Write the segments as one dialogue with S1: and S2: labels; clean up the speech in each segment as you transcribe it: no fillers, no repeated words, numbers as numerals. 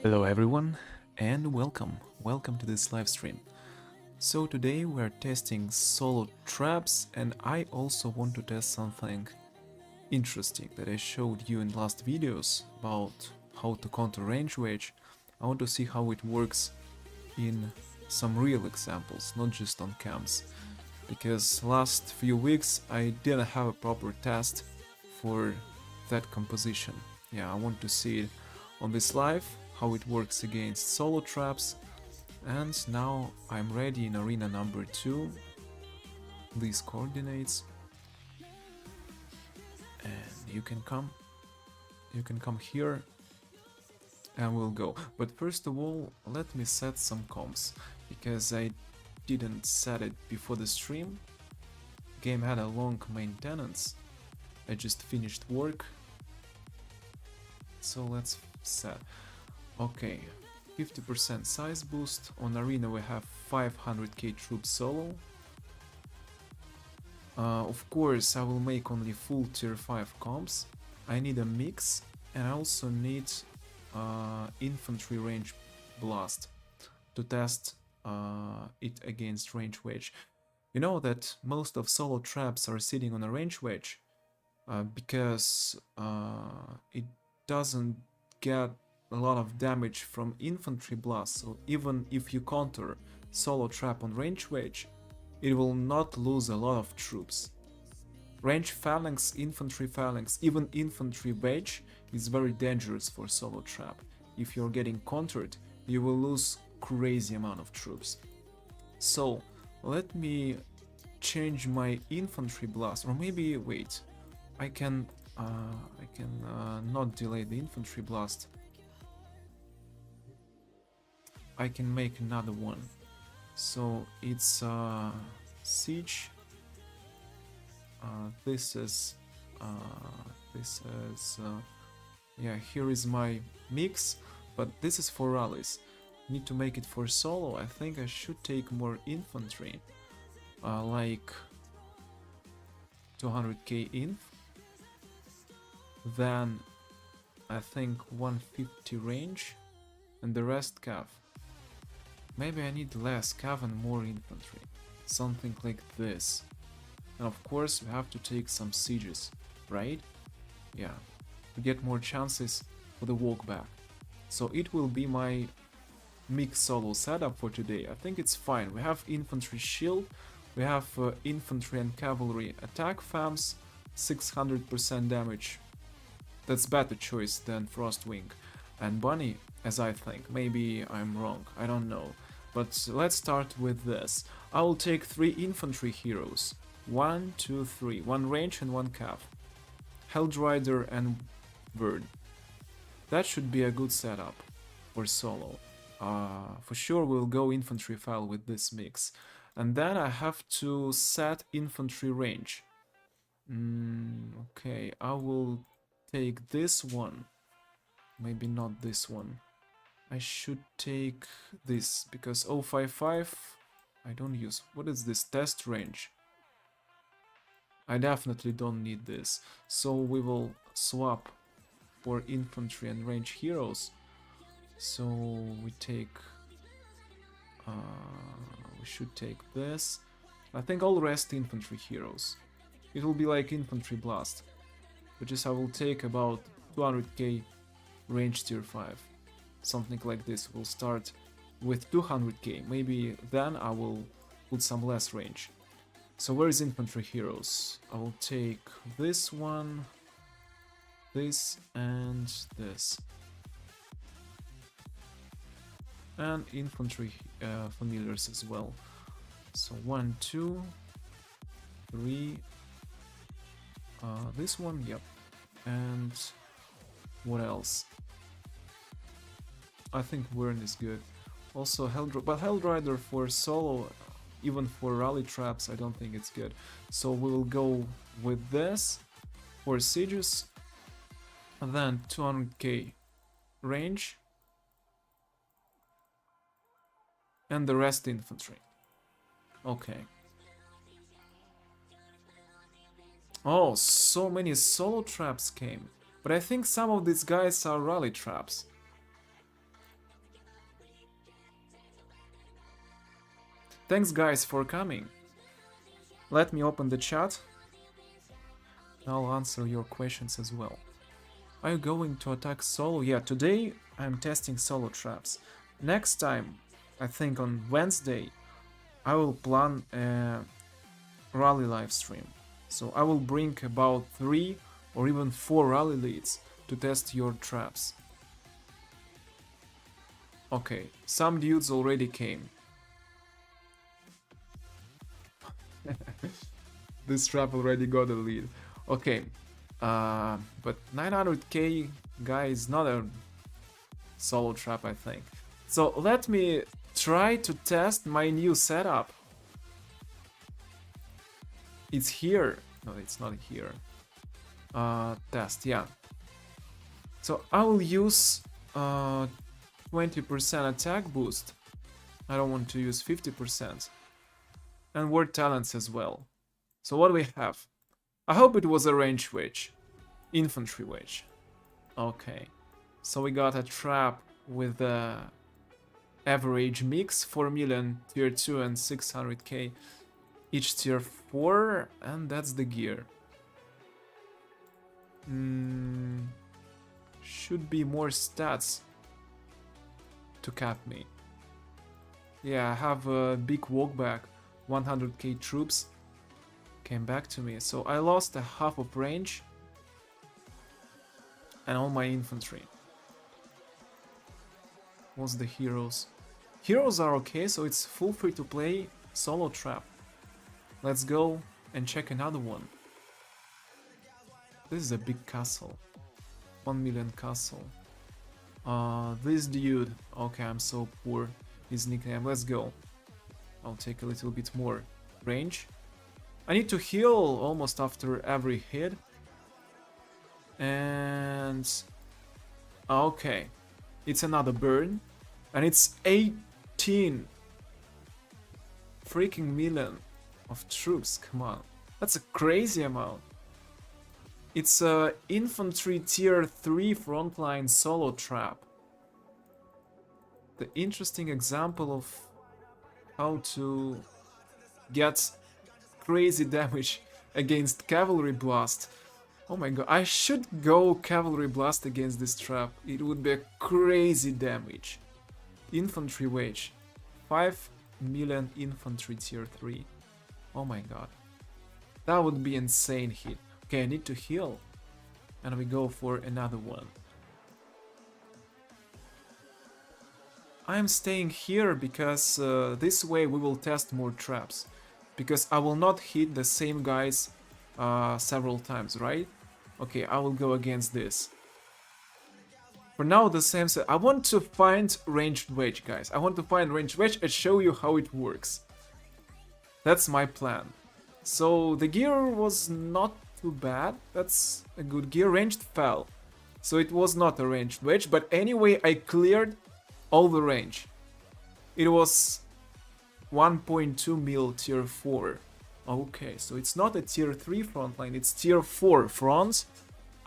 S1: Hello everyone and welcome to this live stream. So today we're testing solo traps, and I also want to test something interesting that I showed you in last videos about how to counter range wage. I want to see how it works in some real examples, not just on cams, because last few weeks I didn't have a proper test for that composition. Yeah, I want to see it on this live, how it works against solo traps. And now I'm ready in arena number 2, these coordinates, and you can come here and we'll go. But first of all, let me set some comps, because I didn't set it before the stream. Game had a long maintenance, I just finished work, so let's set. Okay, 50% size boost. On arena we have 500k troops solo. Of course I will make only full tier 5 comps. I need a mix, and I also need infantry range blast to test it against range wedge. You know that most of solo traps are sitting on a range wedge because it doesn't get a lot of damage from infantry blast, so even if you counter solo trap on range wedge, it will not lose a lot of troops. Range phalanx, infantry phalanx, even infantry wedge is very dangerous for solo trap. If you're getting countered, you will lose crazy amount of troops. So let me change my infantry blast, or maybe wait, I can not delay the infantry blast. I can make another one. So it's siege. This is yeah, here is my mix, but this is for rallies. Need to make it for solo. I think I should take more infantry, like 200k inf, then I think 150 range, and the rest cav. Maybe I need less cav and more infantry, something like this. And of course we have to take some sieges, right? Yeah, to get more chances for the walk back. So it will be my mixed solo setup for today. I think it's fine. We have infantry shield, we have infantry and cavalry attack fams, 600% damage. That's better choice than Frostwing and Bunny, as I think. Maybe I'm wrong, I don't know. But let's start with this. I will take 3 infantry heroes. 1, 2, 3. 1 range and 1 cav. Helldrider and Bird. That should be a good setup for solo. For sure we'll go infantry file with this mix. And then I have to set infantry range. Okay, I will take this one. Maybe not this one. I should take this, because 055 I don't use. What is this? Test range. I definitely don't need this. So we will swap for infantry and range heroes. So we take... we should take this. I think all rest infantry heroes. It will be like infantry blast. But just I will take about 200k range tier 5. Something like this. We'll start with 200k. Maybe then I will put some less range. So where is infantry heroes? I will take this one, this, and this. And infantry familiars as well. So 1, 2, 3. This one, yep. And what else? I think Wern is good. Also Helldrider for solo, even for rally traps, I don't think it's good. So we will go with this for sieges, and then 200k range, and the rest infantry. Okay. Oh, so many solo traps came. But I think some of these guys are rally traps. Thanks guys for coming. Let me open the chat. I'll answer your questions as well. Are you going to attack solo? Yeah, today I'm testing solo traps. Next time, I think on Wednesday, I will plan a rally live stream. So I will bring about 3 or even 4 rally leads to test your traps. Okay, some dudes already came. This trap already got a lead. Okay, but 900k guy is not a solo trap, I think. So let me try to test my new setup. It's here. No, it's not here. Test, yeah. So I will use 20% attack boost. I don't want to use 50%. And word talents as well. So what do we have? I hope it was a range witch. Infantry witch. Okay. So we got a trap with the average mix, 4 million tier 2 and 600k each tier 4, and that's the gear. Should be more stats to cap me. Yeah, I have a big walkback, 100k troops came back to me, so I lost a half of range and all my infantry. What's the heroes? Heroes are okay, so it's full free to play solo trap. Let's go and check another one. This is a big castle. 1 million castle. This dude. Okay, I'm so poor. His nickname. Let's go. I'll take a little bit more range. I need to heal almost after every hit. And... okay. It's another burn. And it's 18 freaking million of troops. Come on. That's a crazy amount. It's a infantry tier 3 frontline solo trap. The interesting example of how to get crazy damage against cavalry blast. Oh my god, I should go cavalry blast against this trap. It would be a crazy damage. Infantry wage. 5 million infantry tier 3. Oh my god. That would be insane hit. Okay, I need to heal. And we go for another one. I'm staying here because this way we will test more traps. Because I will not hit the same guys several times, right? Okay, I will go against this. For now, the same set. I want to find ranged wedge, guys. I want to find ranged wedge and show you how it works. That's my plan. So the gear was not too bad. That's a good gear. Ranged fell. So it was not a ranged wedge. But anyway, I cleared all the range. It was 1.2 mil tier 4. Okay, so it's not a tier 3 frontline, it's tier 4 front.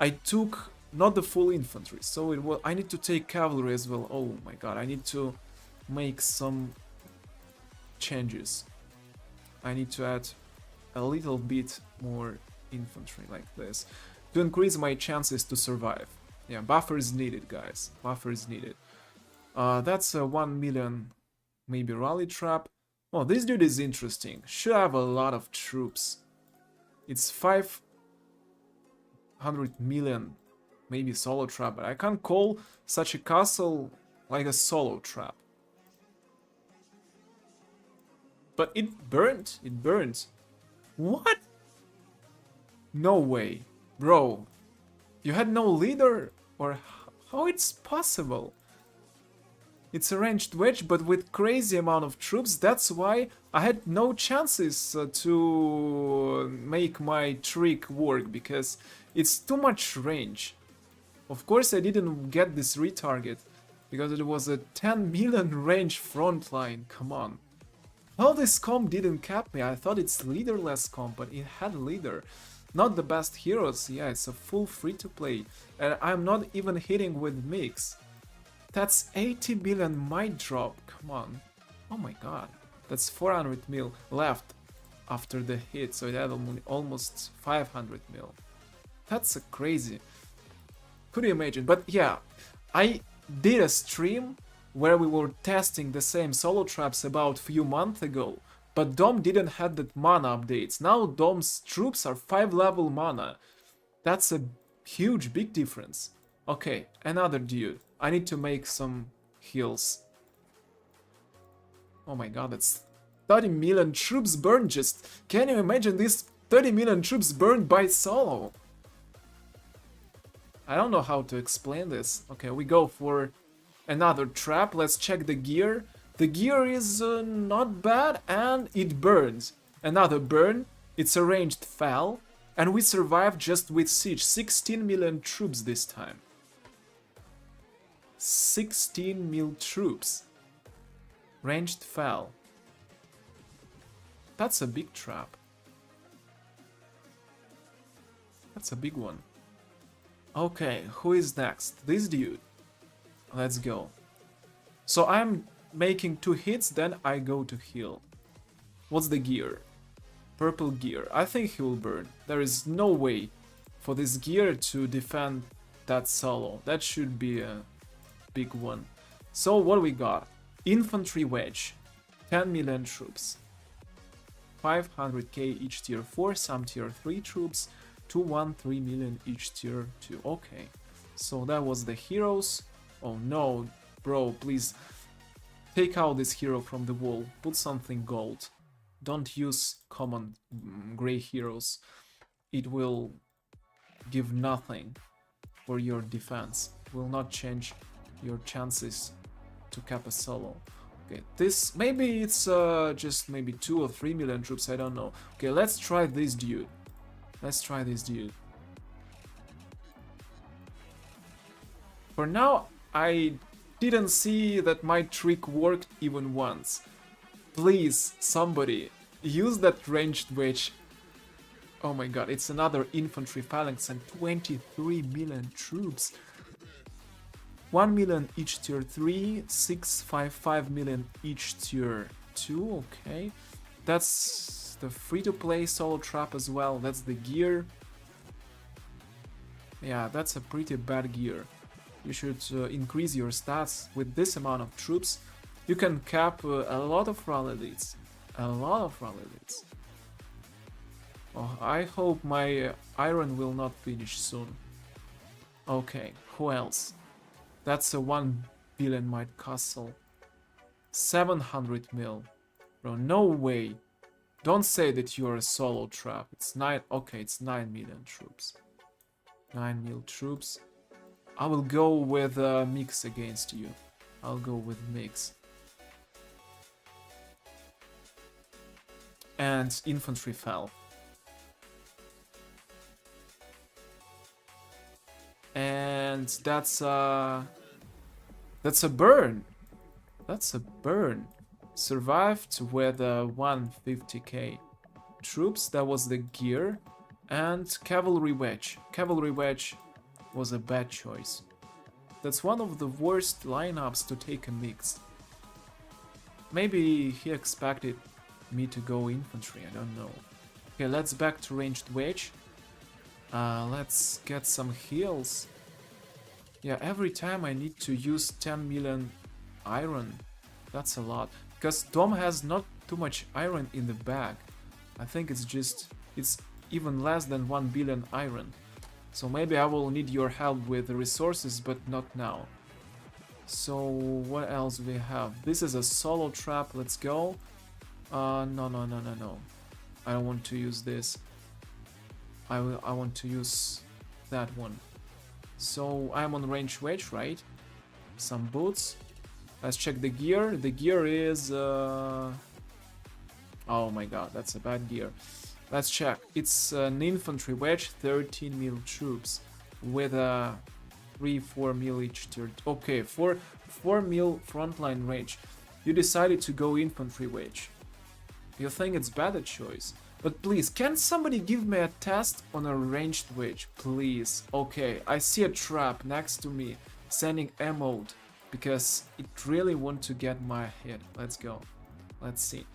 S1: I took not the full infantry, so it was, I need to take cavalry as well. Oh my god, I need to make some changes. I need to add a little bit more infantry like this to increase my chances to survive. Yeah, buffer is needed, guys. Buffer is needed. That's a 1 million maybe rally trap. Oh, this dude is interesting. Should have a lot of troops. It's 500 million maybe solo trap, but I can't call such a castle like a solo trap. But it burned. It burned. What? No way. Bro, you had no leader? Or how it's possible? It's a ranged wedge, but with crazy amount of troops. That's why I had no chances to make my trick work, because it's too much range. Of course, I didn't get this retarget, because it was a 10 million range frontline. Come on. How this comp didn't cap me? I thought it's leaderless comp, but it had leader. Not the best heroes. Yeah, it's a full free-to-play. And I'm not even hitting with mix. That's 80 billion might drop, come on. Oh my god. That's 400 mil left after the hit, so it had almost 500 mil. That's a crazy. Could you imagine? But yeah, I did a stream where we were testing the same solo traps about few months ago, but Dom didn't have that mana updates. Now Dom's troops are 5 level mana. That's a huge, big difference. Okay, another dude. I need to make some heals. Oh my god, that's 30 million troops burned just. Can you imagine this 30 million troops burned by solo? I don't know how to explain this. Okay, we go for another trap. Let's check the gear. The gear is not bad and it burns. Another burn. It's a ranged fell. And we survived just with siege. 16 million troops this time. 16 mil troops. Ranged fell. That's a big trap. That's a big one. Okay, who is next? This dude. Let's go. So I'm making 2 hits, then I go to heal. What's the gear? Purple gear. I think he will burn. There is no way for this gear to defend that solo. That should be a big one. So what we got? Infantry wedge. 10 million troops. 500k each tier 4, some tier 3 troops. 213 million each tier 2. Okay, so that was the heroes. Oh no, bro, please take out this hero from the wall. Put something gold. Don't use common gray heroes. It will give nothing for your defense. Will not change your chances to cap a solo. Okay, this maybe it's just maybe 2 or 3 million troops. I don't know. Okay, let's try this dude. Let's try this dude. For now, I didn't see that my trick worked even once. Please, somebody, use that ranged wedge. Oh my god, it's another infantry phalanx and 23 million troops. 1 million each tier 3, 655 million each tier 2, okay. That's the free-to-play solo trap as well. That's the gear. Yeah, that's a pretty bad gear. You should increase your stats with this amount of troops. You can cap a lot of rally leads. A lot of rally leads. Oh, I hope my iron will not finish soon. Okay, who else? That's a 1 billion might castle. 700 mil. Bro, no way. Don't say that you're a solo trap. It's 9. Okay, it's 9 million troops. 9 mil troops. I will go with mix against you. I'll go with mix. And infantry fell. And that's a burn. That's a burn. Survived with 150k troops. That was the gear. And cavalry wedge. Cavalry wedge was a bad choice. That's one of the worst lineups to take a mix. Maybe he expected me to go infantry, I don't know. Okay, let's back to ranged wedge. Let's get some heals. Yeah, every time I need to use 10 million iron. That's a lot. Because Dom has not too much iron in the bag. I think it's even less than 1 billion iron. So maybe I will need your help with the resources, but not now. So what else we have? This is a solo trap, let's go. No. I don't want to use this. I want to use that one. So I'm on range wedge, right? Some boots. Let's check the gear. The gear is... Oh my god, that's a bad gear. Let's check. It's an infantry wedge, 13 mil troops. With a 3-4 mil each tier. Okay, 4 mil frontline range. You decided to go infantry wedge. You think it's bad a choice. But please, can somebody give me a test on a ranged wedge? Please. Okay, I see a trap next to me. Sending emote. Because it really want to get my hit. Let's go. Let's see.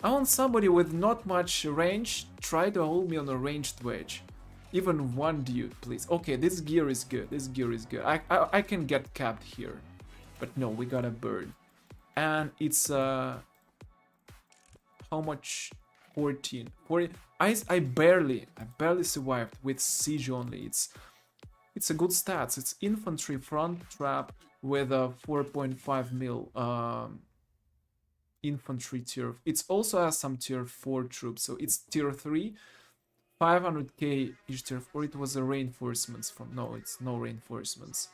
S1: I want somebody with not much range. Try to hold me on a ranged wedge. Even one dude, please. Okay, this gear is good. This gear is good. I can get capped here. But no, we got a bird. And it's how much? 14. 40. I barely survived with siege only. It's a good stats. It's infantry front trap with a 4.5 mil infantry tier. It also has some tier 4 troops, so it's tier 3, 500k each tier 4. It was a reinforcements from, no, it's no reinforcements.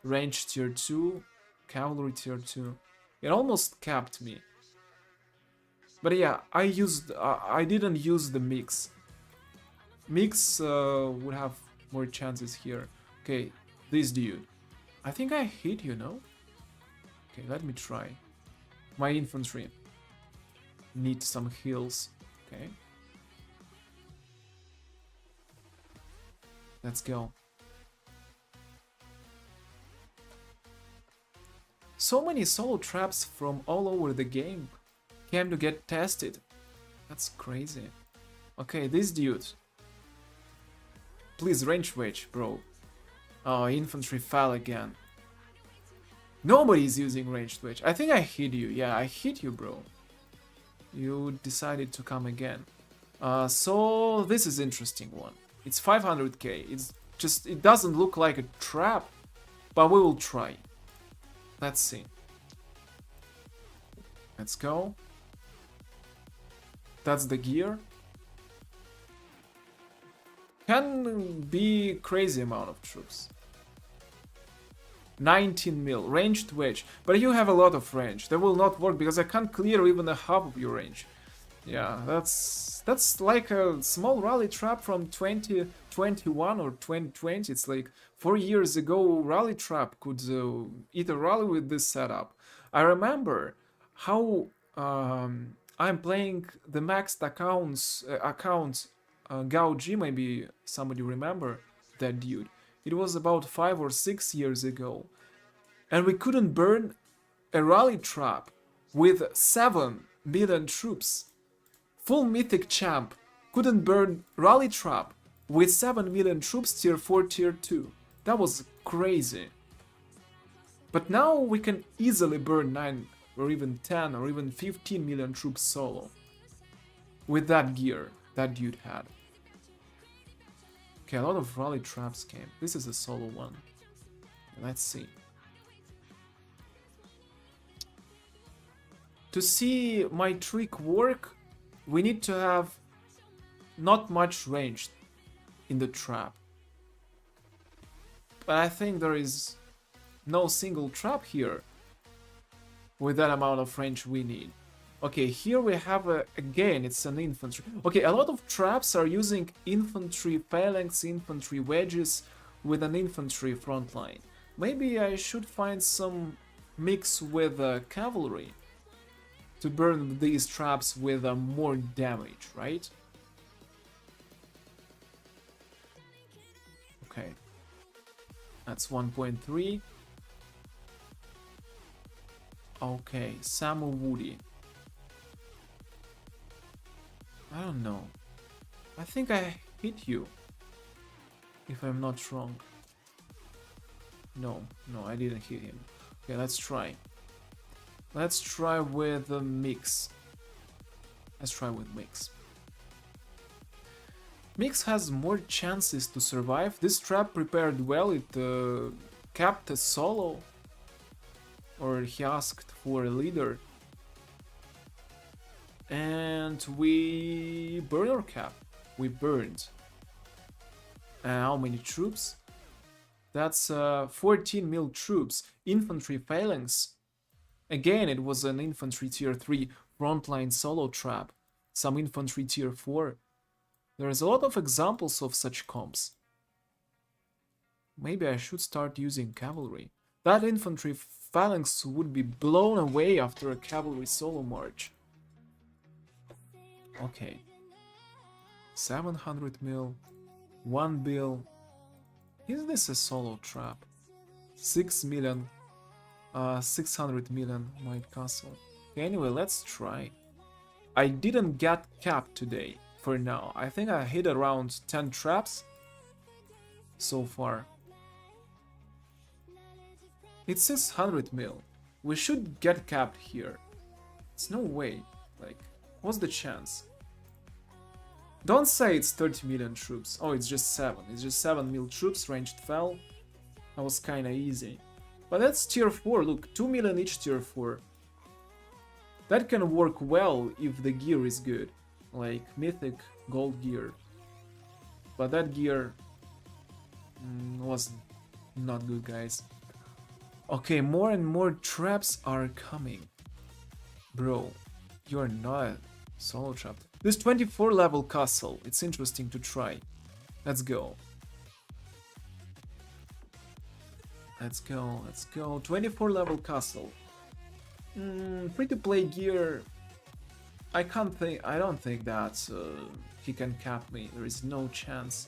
S1: Range tier 2, cavalry tier 2. It almost capped me. But yeah, I didn't use the mix. Mix would have more chances here. Okay, this dude. I think I hit you, no? Okay, let me try. My infantry need some heals. Okay. Let's go. So many solo traps from all over the game came to get tested. That's crazy. Okay, this dude. Please range wedge, bro. Oh, infantry fell again. Nobody's using ranged wedge. I think I hit you. Yeah, I hit you, bro. You decided to come again. So this is interesting one. It's 500k. It doesn't look like a trap, but we will try. Let's see. Let's go. That's the gear. Can be crazy amount of troops. 19 mil ranged wedge, but you have a lot of range. That will not work because I can't clear even a half of your range. Yeah, that's like a small rally trap from 2021 or 2020. It's like 4 years ago. Rally trap could eat a rally with this setup. I remember how I'm playing the maxed account Gao G. Maybe somebody remember that dude. It was about 5 or 6 years ago. And we couldn't burn a rally trap with 7 million troops. Full mythic champ couldn't burn rally trap with 7 million troops tier 4, tier 2. That was crazy. But now we can easily burn 9 or even 10 or even 15 million troops solo. With that gear that dude had. Okay, a lot of rally traps came. This is a solo one. Let's see. To see my trick work, we need to have not much range in the trap. But I think there is no single trap here with that amount of range we need. Okay, here we have again, it's an infantry. Okay, a lot of traps are using infantry phalanx, infantry wedges with an infantry front line. Maybe I should find some mix with cavalry to burn these traps with more damage, right? Okay, that's 1.3. Okay, Samu Woody. I don't know. I think I hit you, if I'm not wrong. No, I didn't hit him. Okay, let's try. Let's try with a mix. Let's try with mix. Mix has more chances to survive. This trap prepared well. It capped a solo. Or he asked for a leader. And we burned our cap. We burned. How many troops? That's 14 mil troops. Infantry phalanx. Again, it was an infantry tier 3 frontline solo trap. Some infantry tier 4. There's a lot of examples of such comps. Maybe I should start using cavalry. That infantry phalanx would be blown away after a cavalry solo march. Okay. 700 mil. 1 bill. Is this a solo trap? 6 million. 600 million might castle. Anyway, let's try. I didn't get capped today, for now. I think I hit around 10 traps so far. It's 600 mil. We should get capped here. It's no way. Like, what's the chance? Don't say it's 30 million troops. Oh, it's just 7. It's just 7 mil troops, ranged fell. That was kinda easy. But that's tier 4, look, 2 million each tier 4. That can work well if the gear is good. Like mythic gold gear. But that gear was not good, guys. Okay, more and more traps are coming. Bro, you're not solo trapped. This 24 level castle, it's interesting to try. Let's go. Let's go, let's go. 24 level castle. Free to play gear. I don't think that he can cap me. There is no chance.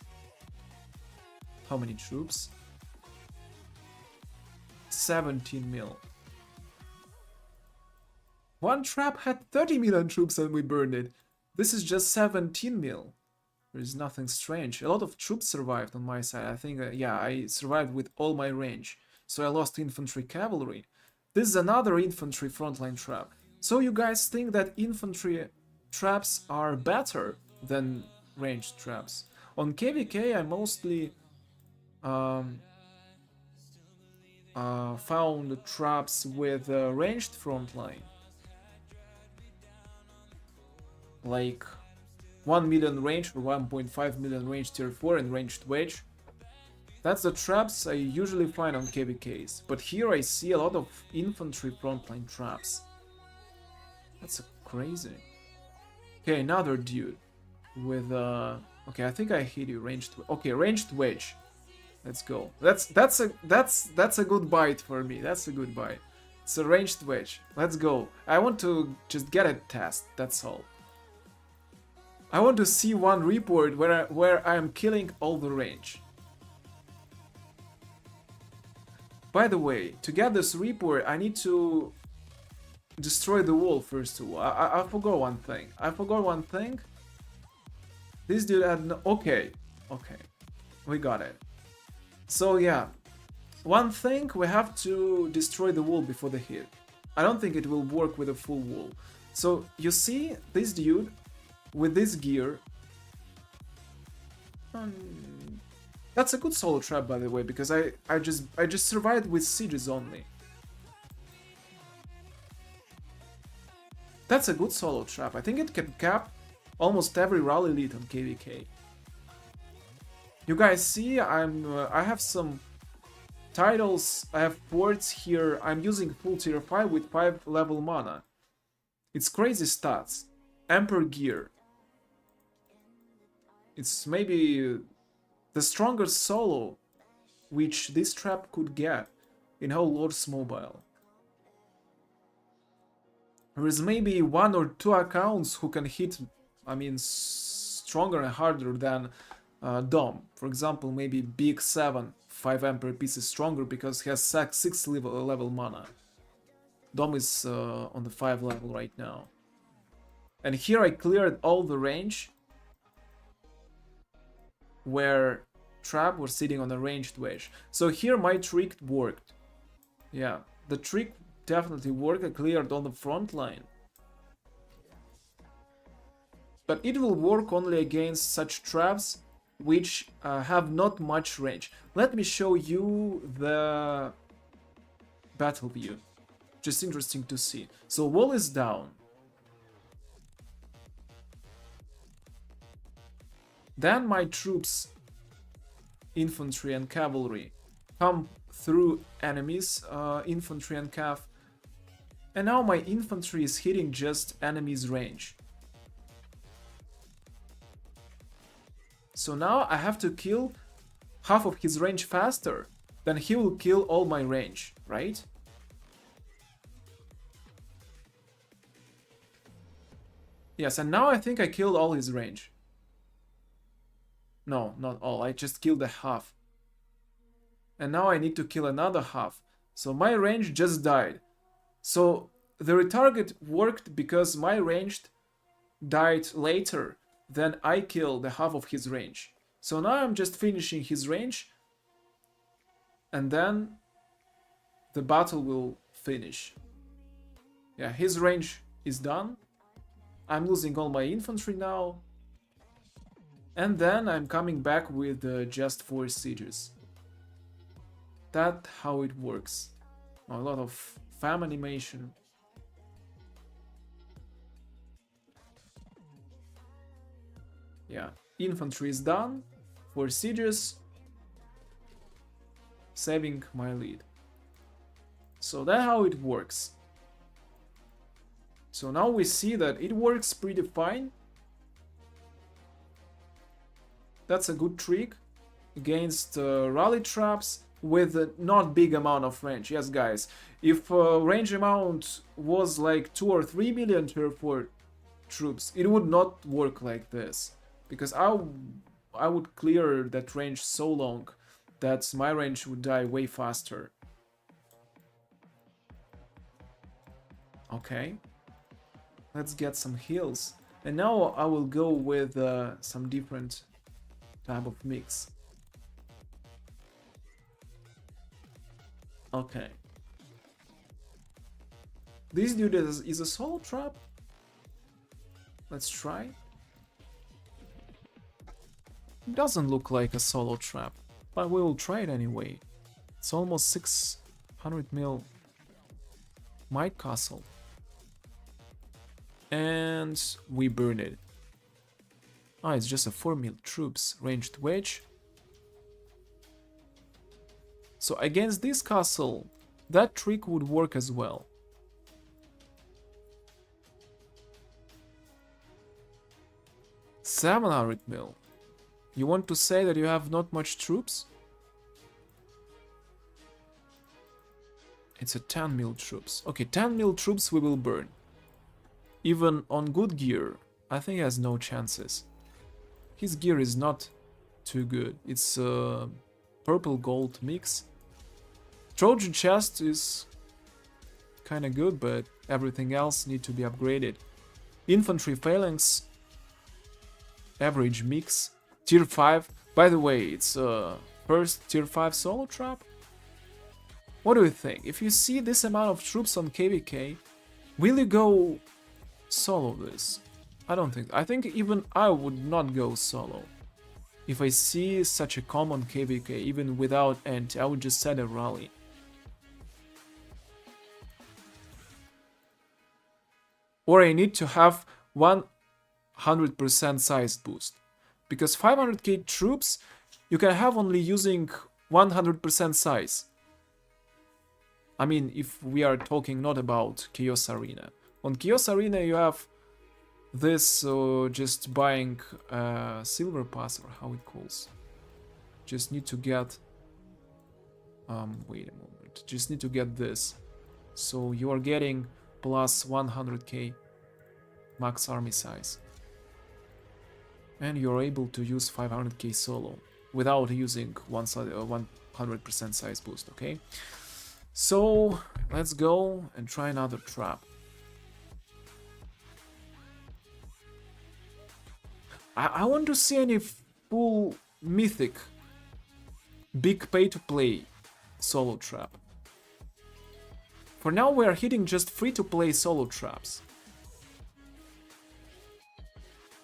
S1: How many troops? 17 mil. One trap had 30 million troops and we burned it. This is just 17 mil. There is nothing strange. A lot of troops survived on my side. I think, yeah, I survived with all my range. So I lost infantry cavalry. This is another infantry frontline trap. So you guys think that infantry traps are better than ranged traps? On KVK I mostly found traps with ranged frontline. Like 1 million range or 1.5 million range tier 4 and ranged wedge. That's the traps I usually find on KVKs. But here I see a lot of infantry frontline traps. That's crazy. Okay, another dude with okay, I think I hit you ranged. Okay, ranged wedge. Let's go. That's a good bite for me. That's a good bite. It's a ranged wedge. Let's go. I want to just get a test. That's all. I want to see one report where I am killing all the range. By the way, to get this report, I need to destroy the wall first of all. I forgot one thing. This dude had no... Okay. We got it. So yeah. One thing, we have to destroy the wall before the hit. I don't think it will work with a full wall. So you see this dude with this gear. That's a good solo trap, by the way, because I just survived with sieges only. That's a good solo trap. I think it can cap almost every rally elite on KVK. You guys see, I have some titles, I have ports here. I'm using full tier 5 with 5 level mana. It's crazy stats. Emperor gear. It's maybe the strongest solo which this trap could get in whole Lord's Mobile. There is maybe 1 or 2 accounts who can hit, I mean, stronger and harder than Dom. For example, maybe Big 7, 5 Emperor pieces stronger because he has 6 level mana. Dom is on the 5 level right now. And here I cleared all the range where trap was sitting on a ranged wedge. So here my trick worked. Yeah, the trick definitely worked. I cleared on the front line. But it will work only against such traps which have not much range. Let me show you the battle view. Just interesting to see. So wall is down. Then my troops, infantry and cavalry, come through enemies, infantry and cav. And now my infantry is hitting just enemies' range. So now I have to kill half of his range faster, then he will kill all my range, right? Yes, and now I think I killed all his range. No, not all, I just killed a half. And now I need to kill another half. So my range just died. So the retarget worked because my ranged died later than I killed the half of his range. So now I'm just finishing his range, and then the battle will finish. Yeah, his range is done. I'm losing all my infantry now. And then I'm coming back with just 4 sieges. That's how it works. A lot of fam animation. Yeah, infantry is done. 4 sieges. Saving my lead. So that's how it works. So now we see that it works pretty fine. That's a good trick against rally traps with a not big amount of range. Yes, guys, if range amount was like 2 or 3 million tier 4 troops, it would not work like this. Because I would clear that range so long that my range would die way faster. Okay. Let's get some heals. And now I will go with some different type of mix. Okay. This dude is a solo trap. Let's try. Doesn't look like a solo trap, but we will try it anyway. It's almost 600 mil Might Castle. And we burn it. Ah, it's just a 4 mil troops, ranged wedge. So against this castle, that trick would work as well. $700 mil. You want to say that you have not much troops? It's a 10 mil troops. Okay, 10 mil troops we will burn. Even on good gear, I think he has no chances. His gear is not too good. It's a purple gold mix. Trojan chest is kinda good, but everything else need to be upgraded. Infantry phalanx, average mix, tier 5. By the way, it's first tier 5 solo trap. What do you think? If you see this amount of troops on KVK, will you go solo this? I don't think. I think even I would not go solo. If I see such a common KVK, even without anti, I would just set a rally. Or I need to have 100% size boost. Because 500k troops, you can have only using 100% size. I mean, if we are talking not about Chaos Arena. On Chaos Arena you have this just buying silver pass, or how it calls. Just need to get wait a moment. Just need to get this. So you are getting plus 100k max army size. And you're able to use 500k solo without using 100% size boost, okay? So let's go and try another trap. I want to see any full mythic big pay-to-play solo trap. For now we are hitting just free-to-play solo traps.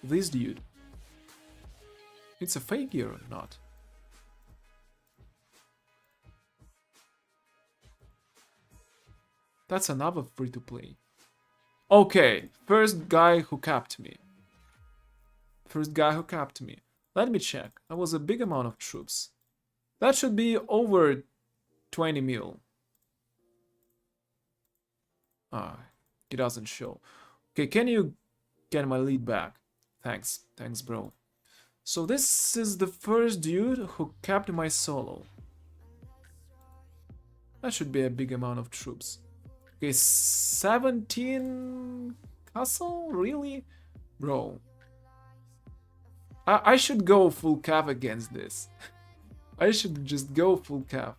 S1: This dude. It's a fake gear or not? That's another free-to-play. Okay, first guy who capped me. Let me check. That was a big amount of troops. That should be over 20 mil. Ah, it doesn't show. Okay, can you get my lead back? Thanks, bro. So this is the first dude who capped my solo. That should be a big amount of troops. Okay, 17 castle? Really? Bro. I should go full cap against this. I should just go full cap.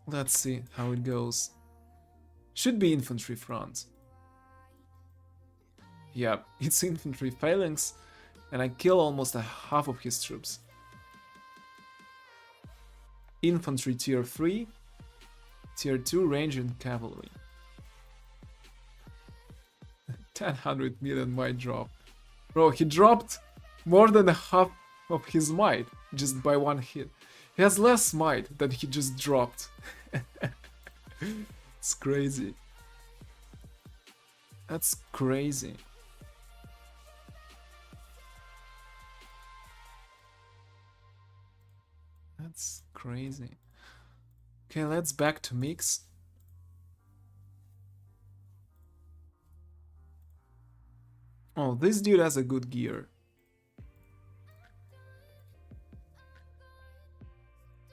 S1: Let's see how it goes. Should be infantry front. Yeah, it's infantry phalanx, and I kill almost a half of his troops. Infantry tier 3, tier 2 range and cavalry. 100 million might drop. Bro, he dropped more than a half of his might just by one hit. He has less might that he just dropped. It's crazy. That's crazy. That's crazy. Okay, let's back to mix. Oh, this dude has a good gear.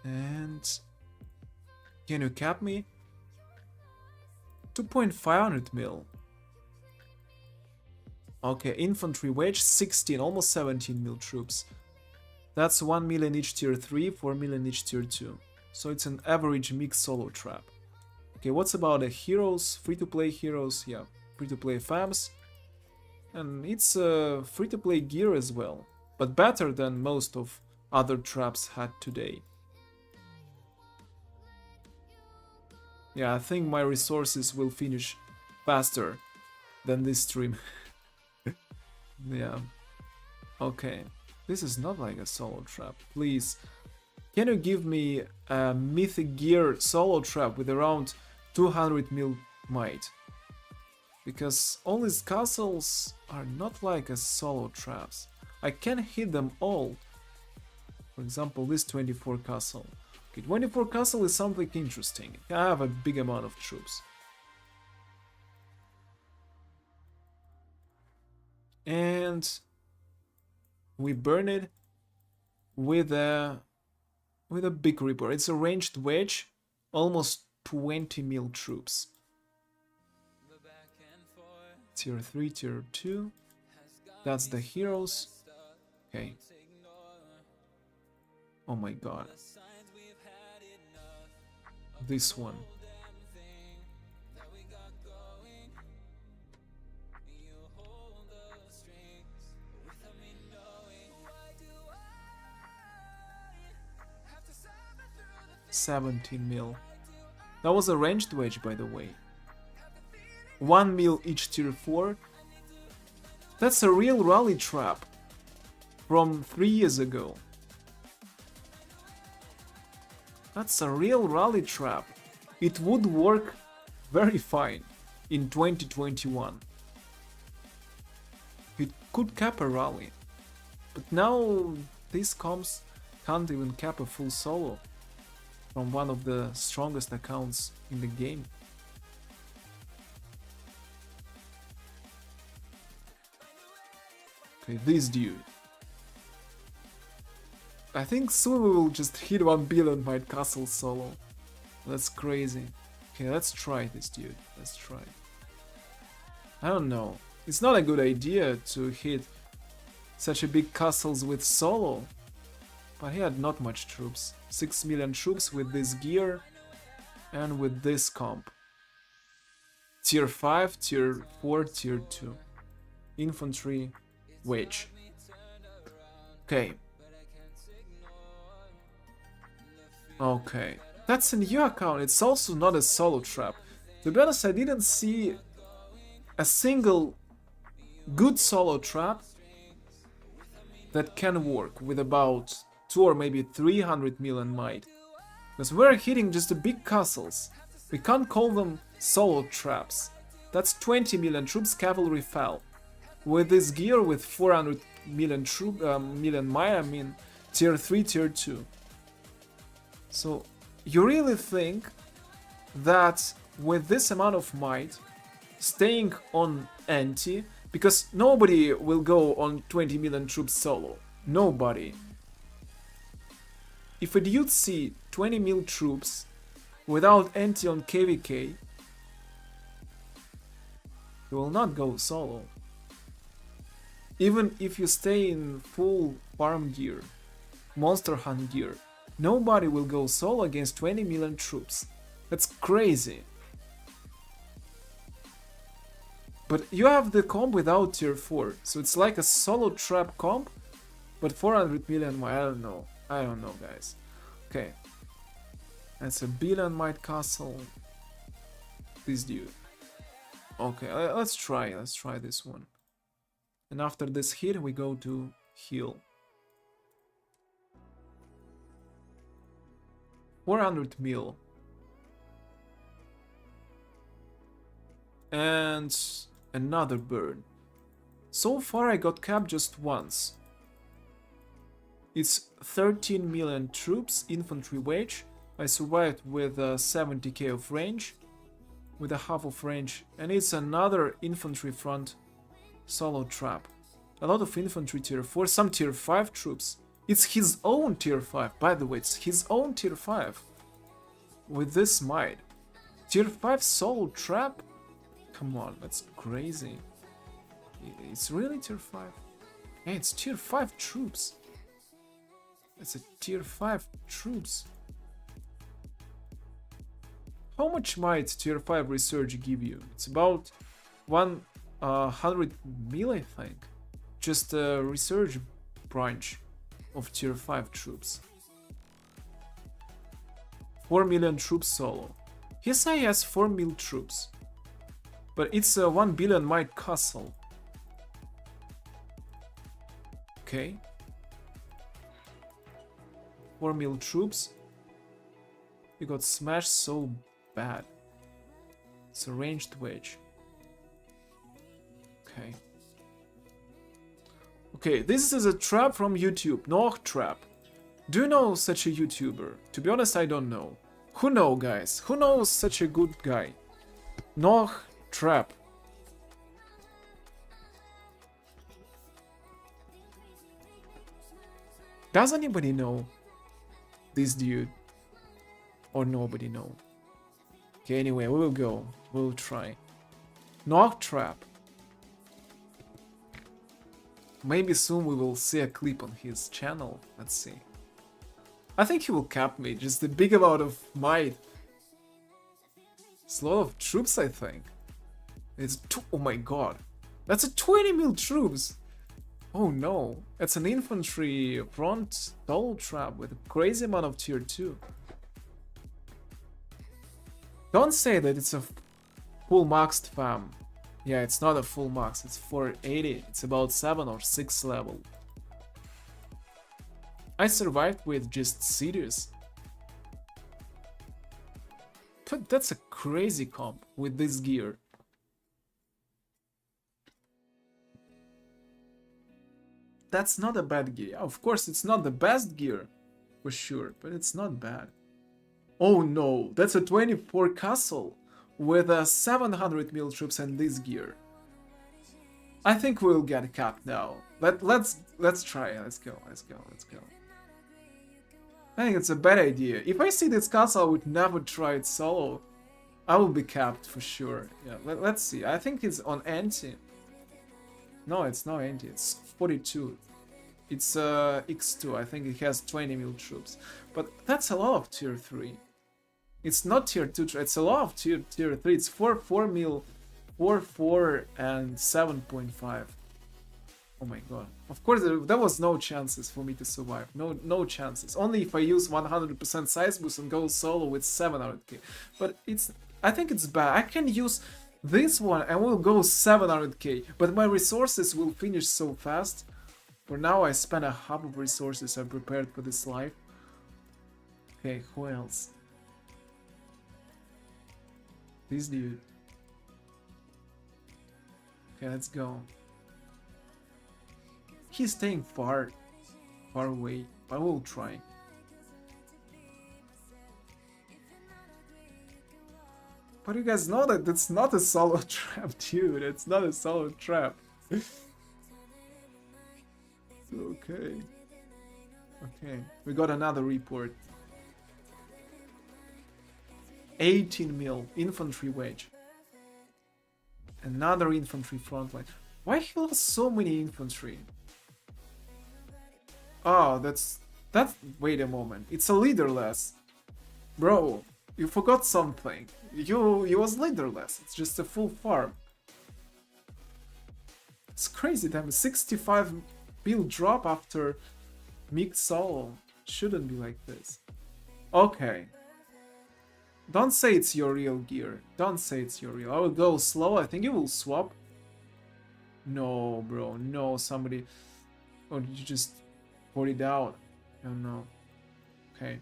S1: And can you cap me? 2.500 mil. Okay, infantry wage 16, almost 17 mil troops. That's 1 million each tier 3, 4 million each tier 2. So it's an average mixed solo trap. Okay, what's about the heroes? Free-to-play heroes, yeah, free-to-play FAMs. And it's a free-to-play gear as well, but better than most of other traps had today. Yeah, I think my resources will finish faster than this stream. Yeah. Okay. This is not like a solo trap. Please, can you give me a mythic gear solo trap with around 200 mil might? Because all these castles are not like a solo traps. I can hit them all. For example, this 24 castle. Okay, 24 castle is something interesting. I have a big amount of troops. And we burn it with a big reaper. It's a ranged wedge, almost 20 mil troops. Tier 3, tier 2. That's the heroes. Okay. Oh my god. This one. $17 mil. That was a ranged wedge, by the way. 1 mil each tier 4. That's a real rally trap from 3 years ago. That's a real rally trap. It would work very fine in 2021. It could cap a rally. But now these comps can't even cap a full solo from one of the strongest accounts in the game. Okay, this dude. I think soon we will just hit 1 billion might castle solo. That's crazy. Okay, let's try this dude. Let's try. I don't know. It's not a good idea to hit such a big castles with solo. But he had not much troops. 6 million troops with this gear and with this comp. Tier 5, tier 4, tier 2. Infantry wage. Okay. Okay. That's a new account. It's also not a solo trap. To be honest, I didn't see a single good solo trap that can work with about 2 or maybe 300 million might. Because we're hitting just the big castles. We can't call them solo traps. That's 20 million troops cavalry fell. With this gear with 400 million might, I mean tier 3, tier 2. So you really think that with this amount of might, staying on anti, because nobody will go on 20 million troops solo. Nobody. If a dude see 20 mil troops without anti on KVK, he will not go solo. Even if you stay in full farm gear, monster hunt gear, nobody will go solo against 20 million troops. That's crazy. But you have the comp without tier 4, so it's like a solo trap comp, but 400 million, I don't know. I don't know, guys. Okay. That's a billion might castle. This dude. Okay, let's try this one. And after this hit, we go to heal. 400 mil. And another burn. So far I got capped just once. It's 13 million troops, infantry wage. I survived with 70k of range, with a half of range, and it's another infantry front solo trap. A lot of infantry tier 4, some tier 5 troops. It's his own tier 5, by the way, it's his own tier 5. With this might. Tier 5 solo trap? Come on, that's crazy. It's really tier 5. Hey, it's tier 5 troops. It's a tier 5 troops. How much might tier 5 research give you? It's about 100 mil, I think. Just a research branch of tier 5 troops. 4 million troops solo. Yes, I has 4 mil troops. But it's a 1 billion might castle. Okay. 4 mil troops. You got smashed so bad. It's a ranged wedge. Okay. Okay, this is a trap from YouTube. Noah trap. Do you know such a YouTuber? To be honest, I don't know. Who know, guys? Who knows such a good guy? Noah trap. Does anybody know this dude? Or nobody know? Okay, anyway, we will go. We will try. Noah trap. Maybe soon we will see a clip on his channel. Let's see. I think he will cap me. Just a big amount of might. It's a lot of troops, I think. It's oh my god. That's a 20 mil troops. Oh no. That's an infantry front double trap with a crazy amount of tier 2. Don't say that it's a full maxed fam. Yeah, it's not a full max, it's 480. It's about 7 or 6 level. I survived with just cities. But that's a crazy comp with this gear. That's not a bad gear. Of course, it's not the best gear, for sure, but it's not bad. Oh no, that's a 24 castle with a 700 mil troops and this gear. I think we'll get capped now. Let's try. Let's go. I think it's a bad idea. If I see this castle, I would never try it solo. I will be capped for sure. Yeah, let's see. I think it's on anti. No, it's not anti. It's 42. It's X2. I think it has 20 mil troops. But that's a lot of tier 3. It's not tier 2, it's a lot of tier 3. It's 4 mil, 4, and 7.5. Oh my god. Of course, there was no chances for me to survive. No chances. Only if I use 100% size boost and go solo with 700k. But I think it's bad. I can use this one and will go 700k. But my resources will finish so fast. For now, I spent a half of resources I prepared for this life. Okay, who else? This dude. Okay, let's go. He's staying far away, but we'll try. But you guys know that it's not a solo trap, dude. It's not a solo trap. Okay. Okay, we got another report. 18 mil infantry wedge. Another infantry frontline. Why he lost so many infantry? Oh, that's wait a moment. It's a leaderless. Bro, You forgot something. You was leaderless. It's just a full farm. It's crazy, damn. 65 build drop after mixed solo. Shouldn't be like this. Okay. Don't say it's your real gear. Don't say it's your real. I will go slow. I think you will swap. No, bro. No, somebody. Or did you just put it out? I don't know. Okay.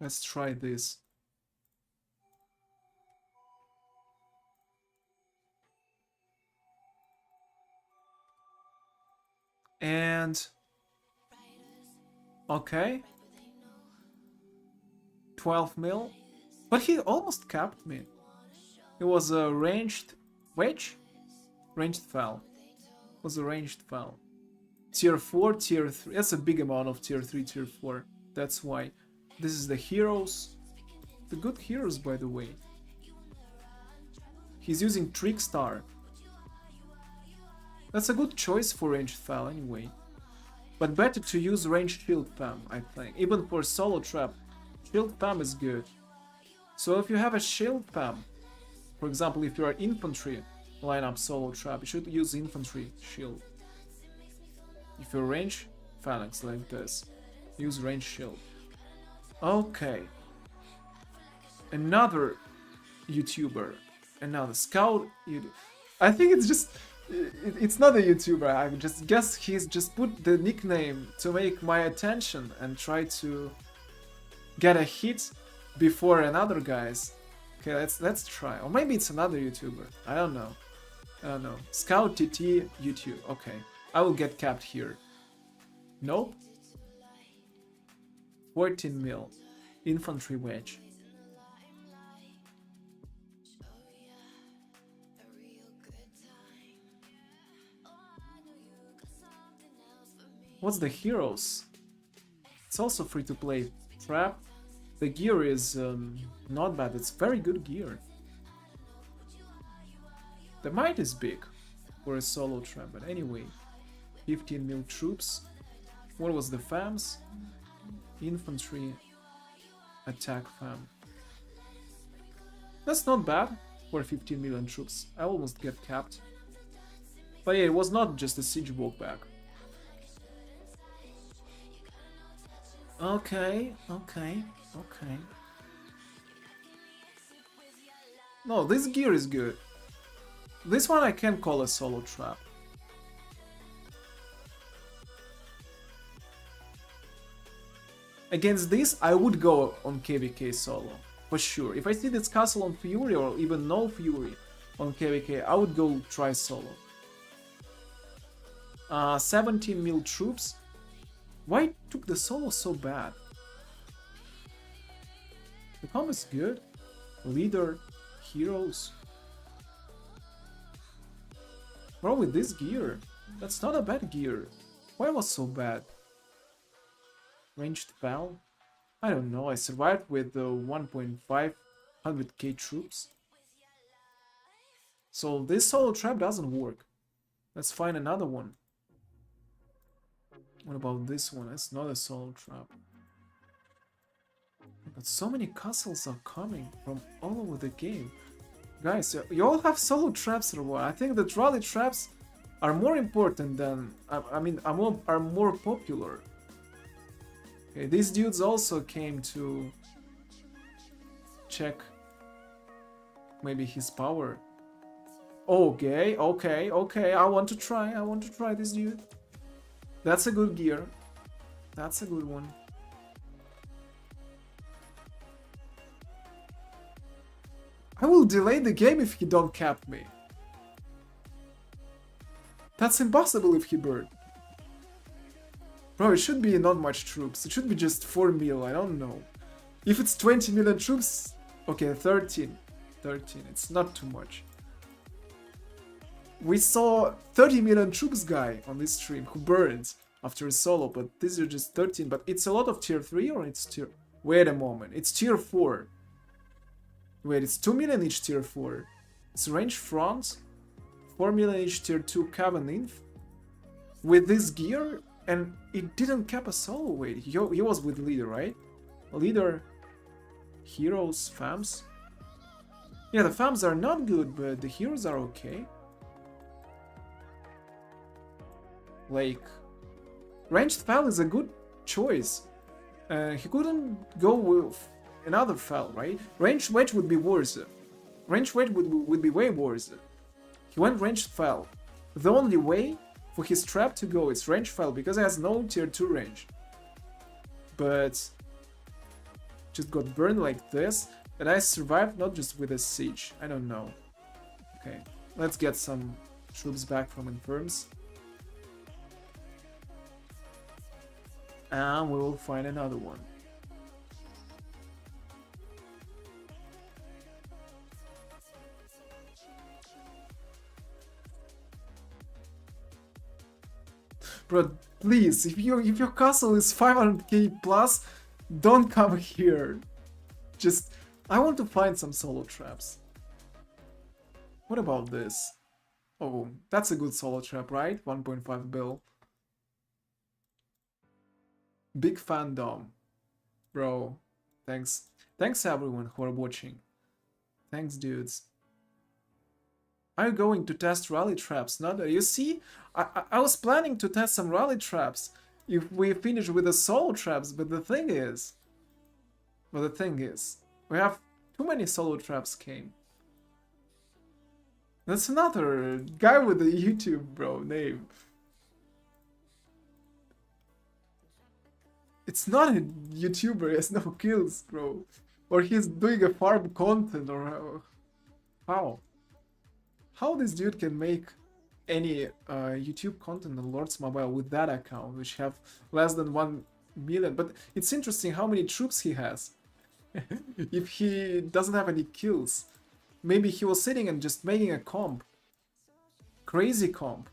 S1: Let's try this. And... Okay. 12 mil. But he almost capped me. It was a ranged wedge? Ranged foul. It was a ranged foul. Tier 4, tier 3. That's a big amount of tier 3, tier 4. That's why. This is the heroes. The good heroes, by the way. He's using Trickstar. That's a good choice for ranged foul anyway. But better to use ranged shield spam, I think. Even for solo trap, shield spam is good. So if you have a shield spam, for example, if you are infantry lineup solo trap, you should use infantry shield. If you're range phalanx like this, use range shield. Okay. Another YouTuber. Another scout. I think it's just... It's not a YouTuber, I just guess he's just put the nickname to make my attention and try to get a hit before another guys. Okay, let's try. Or maybe it's another YouTuber. I don't know. Scout TT YouTube. Okay. I will get capped here. Nope. 14 mil. Infantry wedge. What's the heroes? It's also free to play. Trap. The gear is not bad. It's very good gear. The might is big for a solo trap, but anyway. 15 mil troops. What was the FAMs? Infantry. Attack FAM. That's not bad for 15 million troops. I almost get capped. But yeah, it was not just a siege walkback. Okay. No, this gear is good. This one I can call a solo trap. Against this, I would go on KVK solo, for sure. If I see this castle on Fury or even no Fury on KVK, I would go try solo. 17 mil troops. Why took the solo so bad? The comp is good. Leader, heroes. Bro, with this gear, that's not a bad gear. Why was so bad? Ranged foul? I don't know, I survived with 1.500k troops. So this solo trap doesn't work. Let's find another one. What about this one? It's not a solo trap. But so many castles are coming from all over the game. Guys, you all have solo traps or what? I think that rally traps are more important than... I mean, are more popular. Okay, these dudes also came to check maybe his power. Okay, I want to try this dude. That's a good gear. That's a good one. I will delay the game if he don't cap me. That's impossible if he burn. Bro, it should be not much troops. It should be just 4 mil, I don't know. If it's 20 million troops, okay, 13. 13, it's not too much. We saw 30 million troops guy on this stream who burned after a solo, but these are just 13. But it's a lot of tier 3 or it's tier... Wait a moment, it's tier 4. Wait, it's 2 million each tier 4. It's range front, 4 million each tier 2 Cavan Inf. With this gear, And it didn't cap a solo wait. He was with leader, right? Leader, heroes, fams. Yeah, the fams are not good, but the heroes are okay. Like, ranged Fel is a good choice. He couldn't go with another Fel, right? Ranged Wedge would be worse. Ranged Wedge would be way worse. He went ranged Fel. The only way for his trap to go is ranged Fel because he has no tier 2 range. But just got burned like this, and I survived not just with a siege. I don't know. Okay, let's get some troops back from Infirms. And we will find another one. Bro, please, if your castle is 500k plus, don't come here. Just, I want to find some solo traps. What about this? Oh, that's a good solo trap, right? 1.5 bill. Big fandom. Bro, thanks. Thanks everyone who are watching. Thanks, dudes. Are you going to test rally traps? Not you see, I was planning to test some rally traps if we finish with the solo traps, but the thing is, we have too many solo traps came. That's another guy with a YouTube bro name. It's not a YouTuber, he has no kills, bro. Or he's doing a farm content, or how? How this dude can make any YouTube content on Lords Mobile with that account, which have less than 1 million. But it's interesting how many troops he has. If he doesn't have any kills. Maybe he was sitting and just making a comp. Crazy comp.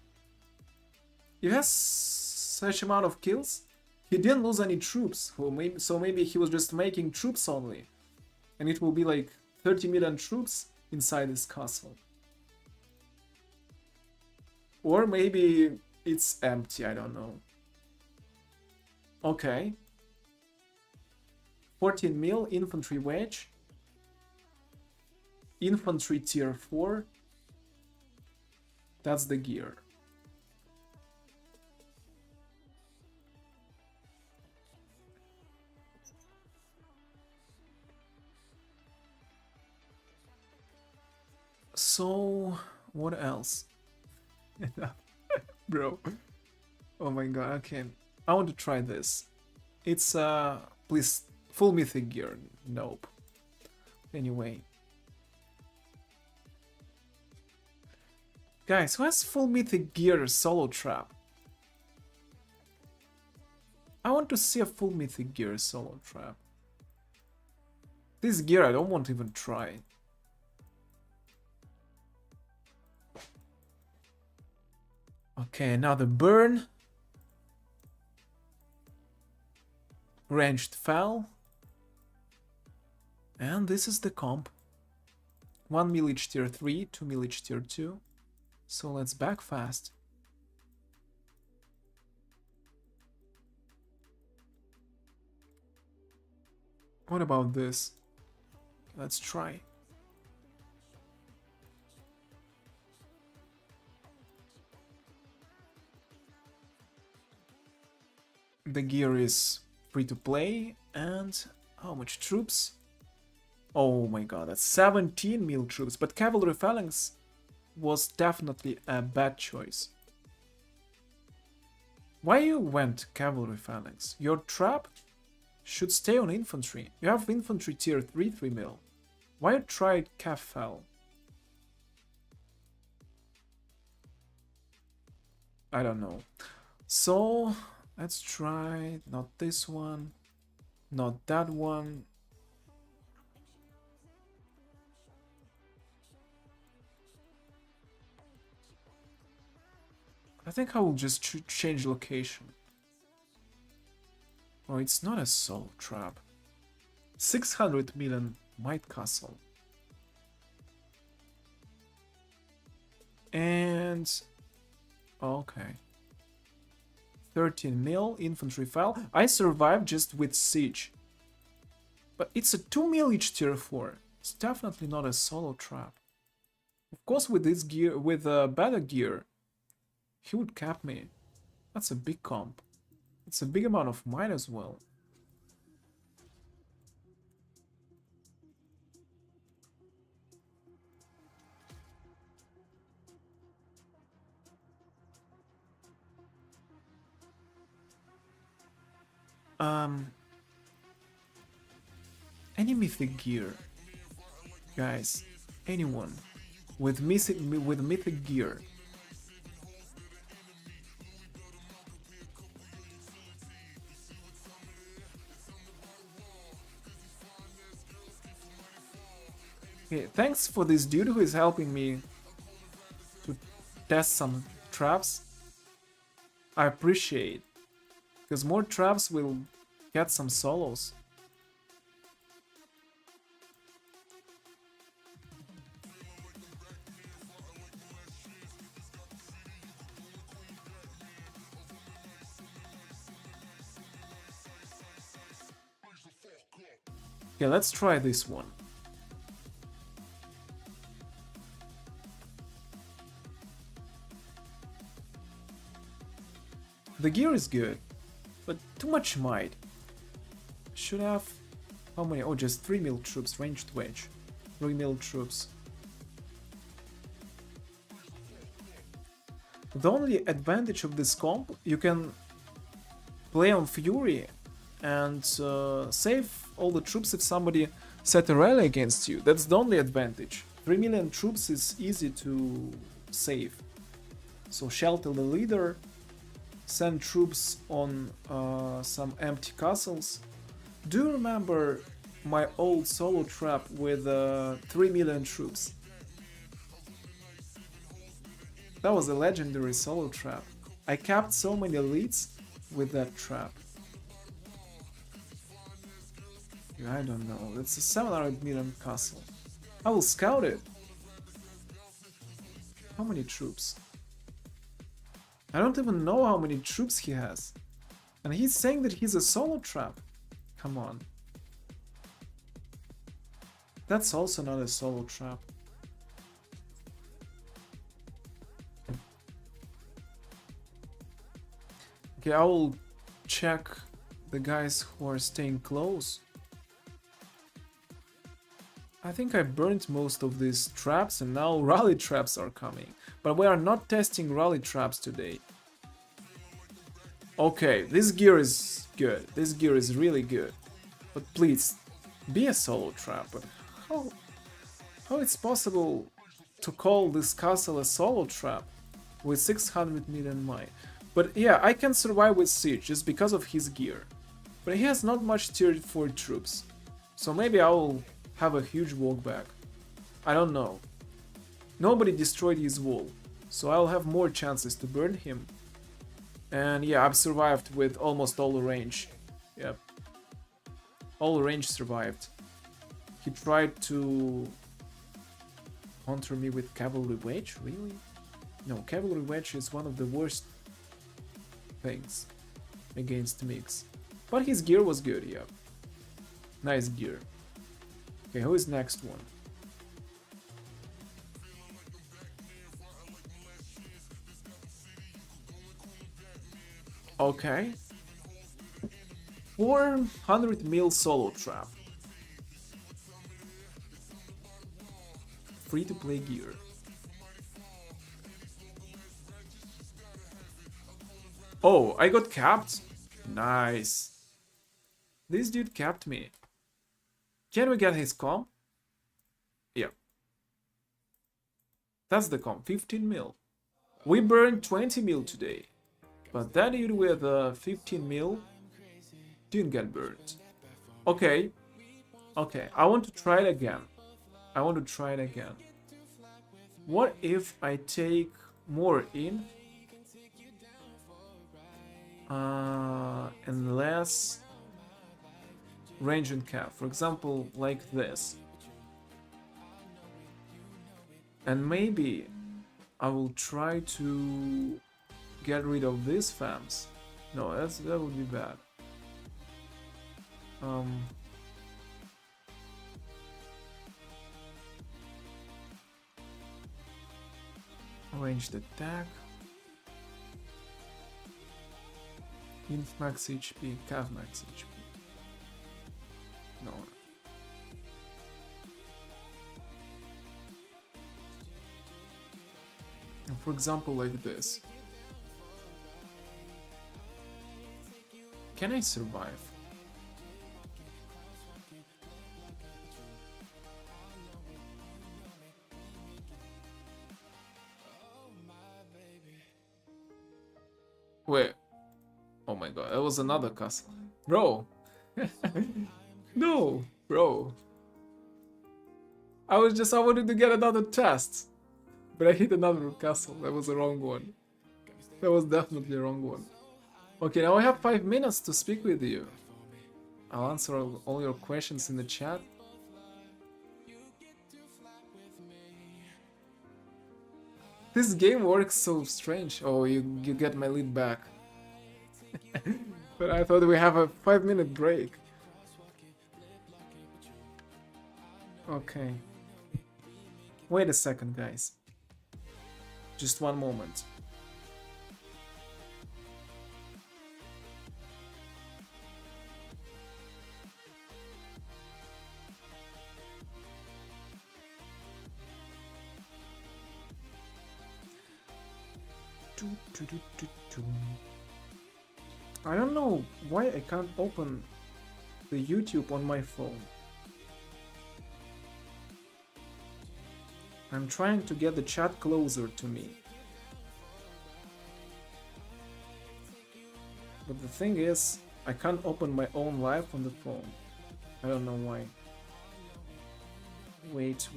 S1: He has such amount of kills. He didn't lose any troops, so maybe he was just making troops only. And it will be like 30 million troops inside this castle. Or maybe it's empty, I don't know. Okay. 14 mil, infantry wedge. Infantry tier 4. That's the gear. So, what else? Bro. Oh my god, okay. I want to try this. It's, please, full mythic gear. Nope. Anyway. Guys, who has full mythic gear solo trap? I want to see a full mythic gear solo trap. This gear I don't want to even try. Okay, another burn. Ranged Fel. And this is the comp. 1 millage tier 3, 2 millage tier 2. So let's back fast. What about this? Let's try. The gear is free to play, and how much troops? Oh my god, that's 17 mil troops, but cavalry phalanx was definitely a bad choice. Why you went cavalry phalanx? Your trap should stay on infantry. You have infantry tier 3 3 mil. Why you tried cav fel? I don't know. So let's try not this one, not that one. I think I will just change location. Oh, it's not a soul trap. 600 million Might Castle. And okay. 13 mil infantry file. I survived just with siege. But it's a 2 mil each tier 4. It's definitely not a solo trap. Of course, with this gear, with better gear, he would cap me. That's a big comp. It's a big amount of mine as well. Any mythic gear, guys. Anyone with mythic gear. Okay, thanks for this dude who is helping me to test some traps. I appreciate, because more traps will get some solos. Okay, let's try this one. The gear is good, but too much might. Should have... How many? Oh, just 3 mil troops, ranged wedge. 3 mil troops. The only advantage of this comp, you can play on Fury and save all the troops if somebody set a rally against you. That's the only advantage. 3 million troops is easy to save. So shelter the leader, send troops on some empty castles. Do you remember my old solo trap with 3 million troops? That was a legendary solo trap. I capped so many elites with that trap. I don't know, it's a 700 million castle. I will scout it. How many troops? I don't even know how many troops he has. And he's saying that he's a solo trap. Come on. That's also not a solo trap. Okay, I will check the guys who are staying close. I think I burnt most of these traps and now rally traps are coming. But we are not testing rally traps today. Okay, this gear is good. This gear is really good. But please, be a solo trap. But how it's possible to call this castle a solo trap with 600 million mine? But yeah, I can survive with siege just because of his gear. But he has not much tier 4 troops. So maybe I will have a huge walkback. I don't know. Nobody destroyed his wall, so I'll have more chances to burn him. And yeah, I've survived with almost all the range. Yep. All the range survived. He tried to counter me with cavalry wedge, really? No, cavalry wedge is one of the worst things against mix. But his gear was good, yeah. Nice gear. Okay, who is next one? Okay. 400 mil solo trap. Free to play gear. Oh, I got capped? Nice. This dude capped me. Can we get his comp? Yeah. That's the comp, 15 mil. We burned 20 mil today. But that dude with 15 mil didn't get burned. Okay. Okay, I want to try it again. I want to try it again. What if I take more in? And less range and cap, for example, like this. And maybe I will try to get rid of these fams No, that would be bad. Ranged attack. Inf max HP, Cav max HP. No. For example, like this. Can I survive? Wait. Oh my god, that was another castle. Bro! No, bro. I wanted to get another test. But I hit another castle. That was the wrong one. That was definitely the wrong one. Okay, now I have 5 minutes to speak with you. I'll answer all your questions in the chat. This game works so strange. Oh, you get my lead back. But I thought we have a 5-minute break. Okay. Wait a second, guys. Just one moment. I don't know why I can't open the YouTube on my phone. I'm trying to get the chat closer to me. But the thing is, I can't open my own live on the phone. I don't know why. Wait.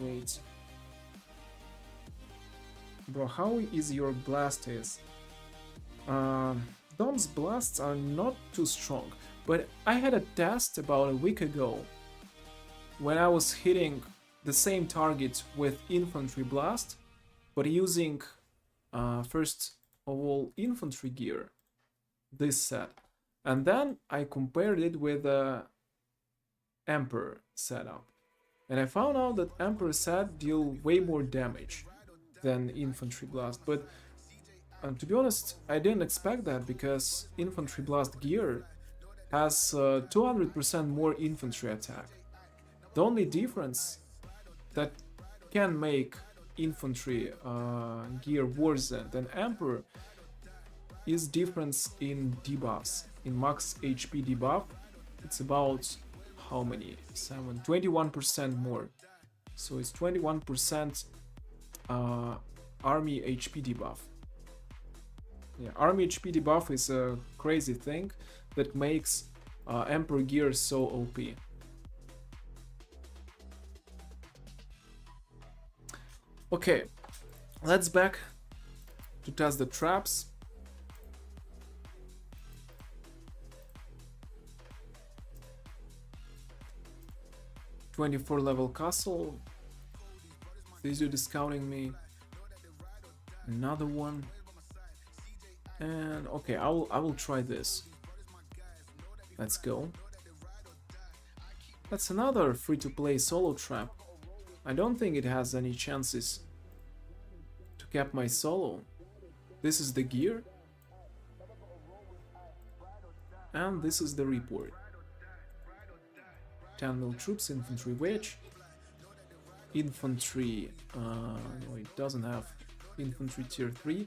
S1: Bro, how is your blast is? Dom's blasts are not too strong, but I had a test about a week ago when I was hitting the same target with infantry blast, but using first of all infantry gear, this set, and then I compared it with the Emperor setup, and I found out that Emperor set deal way more damage than infantry blast, but to be honest, I didn't expect that because infantry blast gear has 200% more infantry attack. The only difference that can make infantry gear worse than Emperor is difference in debuffs. In max HP debuff, it's about how many? 21% more. So it's 21% army HP debuff. Yeah, army HP debuff is a crazy thing that makes Emperor gear so OP. Okay, let's back to test the traps. '24 level castle. This dude is scouting me. Another one. And okay, I will try this. Let's go. That's another free-to-play solo trap. I don't think it has any chances to cap my solo. This is the gear. And this is the report. 10 mil troops, infantry wedge. Infantry, no, it doesn't have infantry tier 3.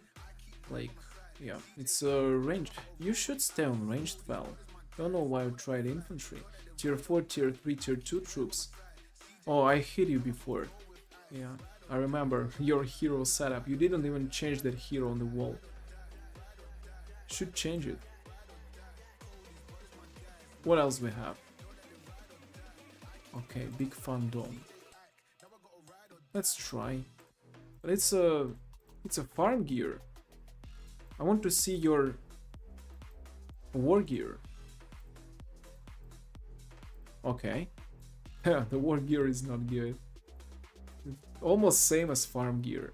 S1: Like, yeah, it's a ranged. You should stay on ranged val. Don't know why you tried infantry. Tier 4, tier 3, tier 2 troops. Oh, I hit you before. Yeah, I remember your hero setup. You didn't even change that hero on the wall. Should change it. What else we have? Okay, big fun dome. Let's try. But it's a farm gear. I want to see your war gear. Okay. The war gear is not good. It's almost same as farm gear.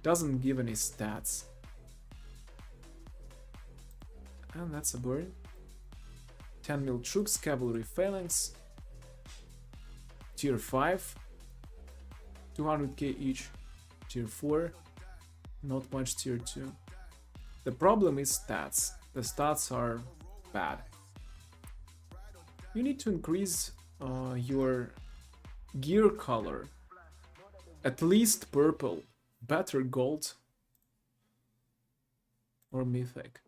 S1: Doesn't give any stats. And that's a burn. 10 mil troops, cavalry phalanx. Tier 5. 200k each. Tier 4. Not much tier 2. The problem is stats. The stats are bad. You need to increase your gear color. At least purple. Better gold. Or mythic.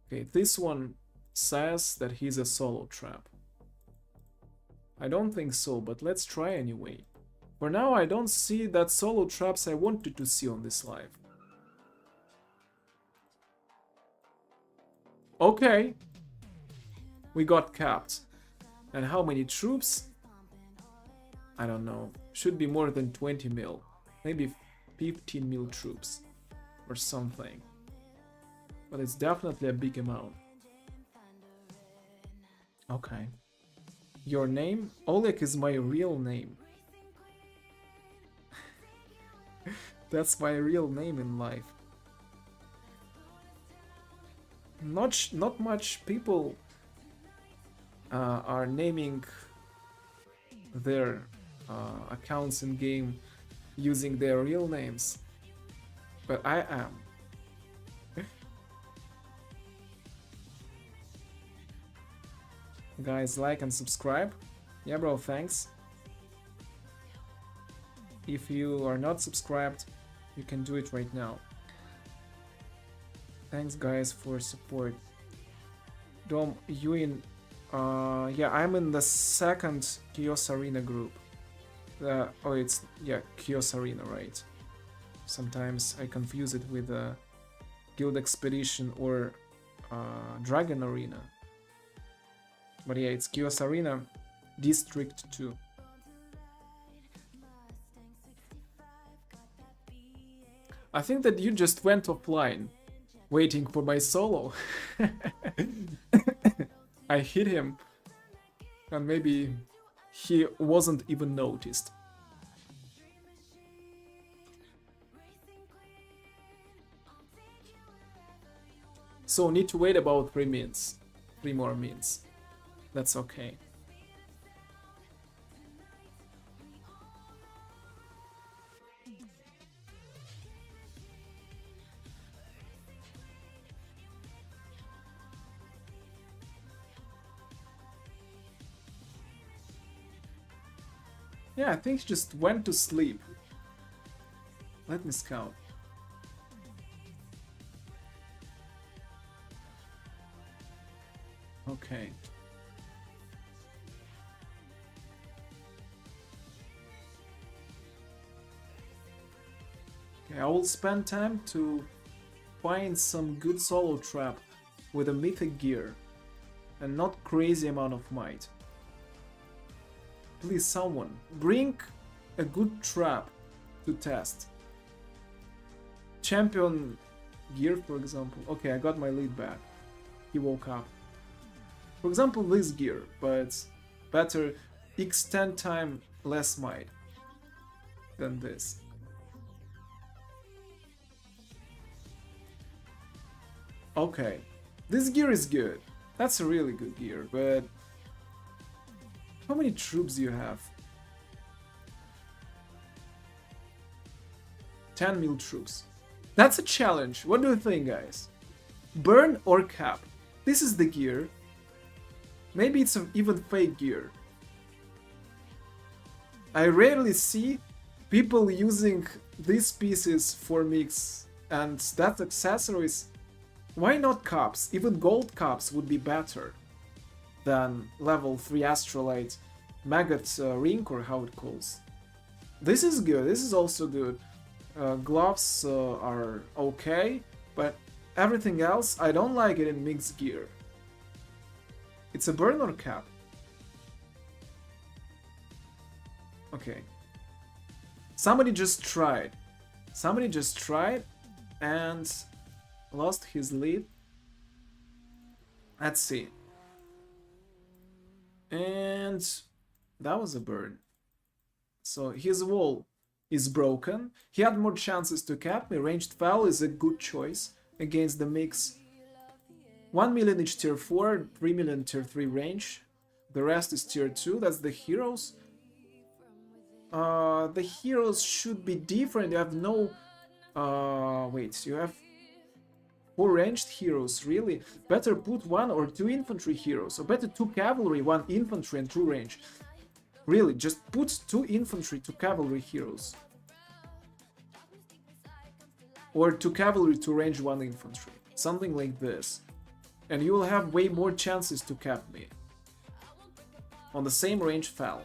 S1: Okay, this one says that he's a solo trap. I don't think so, but let's try anyway. For now, I don't see that solo traps I wanted to see on this live. Okay. We got capped. And how many troops? I don't know. Should be more than 20 mil. Maybe 15 mil troops. Or something. But it's definitely a big amount. Okay. Your name? Oleg is my real name. That's my real name in life. Not much people are naming their accounts in game using their real names, but I am. Guys, like and subscribe. Yeah, bro, thanks. If you are not subscribed, you can do it right now. Thanks, guys, for support. Dom, you in... yeah, I'm in the second Chaos Arena group. Oh, it's... yeah, Chaos Arena, right. Sometimes I confuse it with Guild Expedition or Dragon Arena. But yeah, it's Chaos Arena District 2. I think that you just went offline, waiting for my solo. I hit him, and maybe he wasn't even noticed. So need to wait about 3 minutes. 3 more minutes. That's okay. Yeah, I think he just went to sleep. Let me scout. Okay. Okay, I will spend time to find some good solo trap with a mythic gear and not crazy amount of might. Please, someone, bring a good trap to test. Champion gear, for example. Okay, I got my lead back. He woke up. For example, this gear, but better x 10 times less might than this. Okay, this gear is good. That's a really good gear, but how many troops do you have? 10 mil troops. That's a challenge. What do you think, guys? Burn or cap? This is the gear. Maybe it's an even fake gear. I rarely see people using these pieces for mix, and that accessories. Why not cups? Even gold cups would be better than level 3 Astrolite Maggot Ring, or how it calls. This is good, this is also good. Gloves are okay, but everything else, I don't like it in mixed gear. It's a burn or cap? Okay. Somebody just tried. Somebody just tried and lost his lead. Let's see. And that was a burn. So his wall is broken. He had more chances to cap me. Ranged foul is a good choice against the mix. 1 million each tier 4, 3 million tier 3 range. The rest is tier 2, that's the heroes. The heroes should be different. You have no... wait, you have 4 ranged heroes, really? Better put 1 or 2 infantry heroes, or better 2 cavalry, 1 infantry and 2 range. Really, just put 2 infantry, 2 cavalry heroes. Or 2 cavalry, 2 range, 1 infantry. Something like this. And you will have way more chances to cap me. On the same range fell.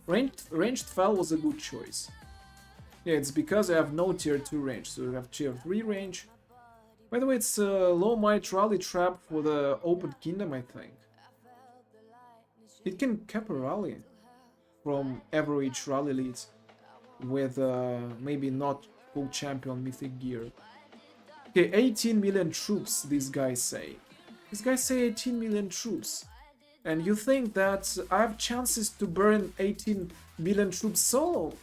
S1: Ranged fell was a good choice. Yeah, it's because I have no tier 2 range, so you have tier 3 range. By the way, it's a low might rally trap for the open kingdom, I think. It can cap a rally from average rally leads with maybe not full champion mythic gear. Okay, 18 million troops, these guys say. These guys say 18 million troops. And you think that I have chances to burn 18 million troops solo?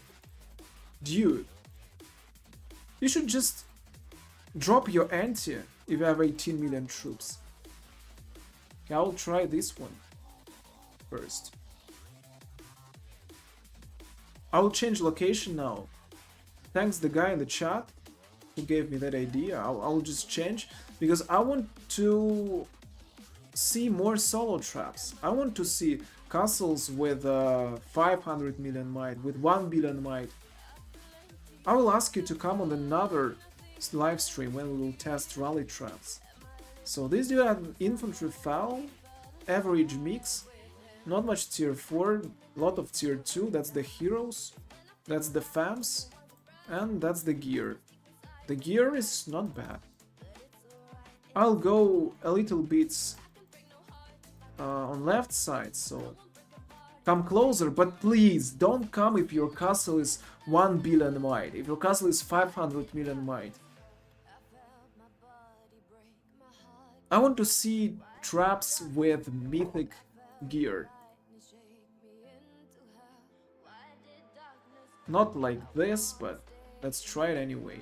S1: Dude. You should just drop your ante if you have 18 million troops. Okay, I'll try this one first. I'll change location now. Thanks the guy in the chat who gave me that idea. I'll just change because I want to see more solo traps. I want to see castles with 500 million might, with 1 billion might. I will ask you to come on another live stream when we will test rally traps. So this dude had infantry foul, average mix, not much tier 4, lot of tier 2, that's the heroes, that's the fams, and that's the gear. The gear is not bad. I'll go a little bit on left side, so come closer, but please don't come if your castle is 1 billion might, if your castle is 500 million might. I want to see traps with mythic gear. Not like this, but let's try it anyway.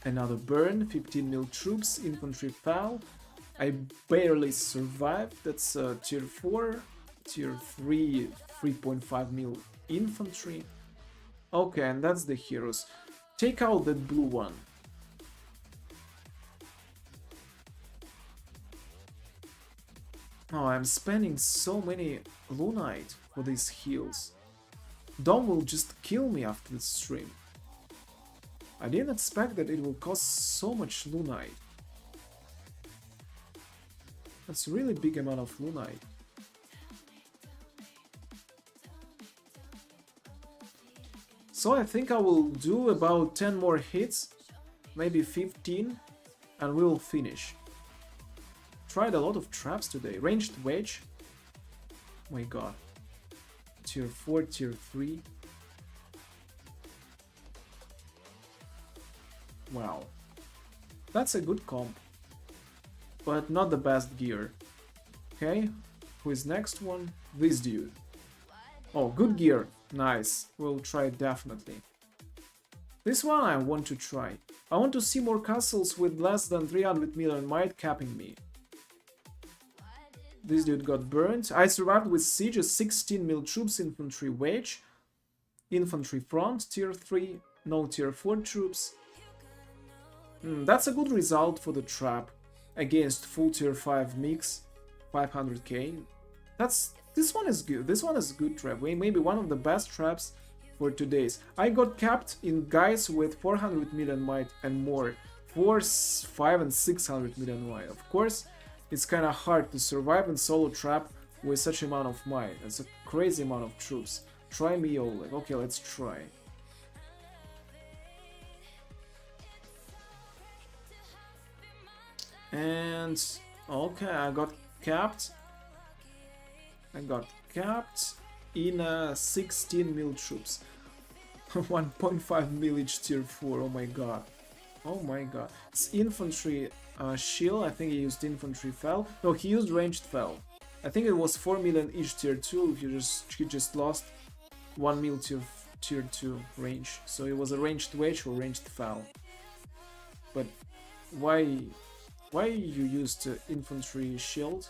S1: Another burn, 15 mil troops, infantry foul. I barely survived, that's tier 4, tier 3, 3.5 mil infantry. Okay, and that's the heroes. Take out that blue one. Oh, I'm spending so many Lunite for these heals. Dom will just kill me after the stream. I didn't expect that it will cost so much Lunite. That's a really big amount of Lunite. So I think I will do about 10 more hits, maybe 15, and we will finish. Tried a lot of traps today. Ranged wedge. Oh my god. Tier 4, tier 3. Wow. That's a good comp. But not the best gear. Okay. Who is next one? This dude. Oh, good gear. Nice. We'll try it definitely. This one I want to try. I want to see more castles with less than 300 million might capping me. This dude got burnt. I survived with sieges, 16 mil troops, infantry wedge, infantry front, tier 3, no tier 4 troops. That's a good result for the trap against full tier 5 mix, 500k. This one is good. This one is a good trap. Maybe one of the best traps for today's. I got capped in guys with 400 million might and more, 4, 5 and 600 million might. Of course, it's kind of hard to survive in solo trap with such amount of might. It's a crazy amount of troops. Try me, Oleg. Okay, let's try. And okay, I got capped. I got capped in 16 mil troops. 1.5 mil each tier 4. Oh my god. Oh my god. It's infantry shield. I think he used infantry fell. No, he used ranged fell. I think it was 4 million each tier 2. He just lost 1 mil tier 2 range. So it was a ranged wedge or ranged foul. But why you used infantry shield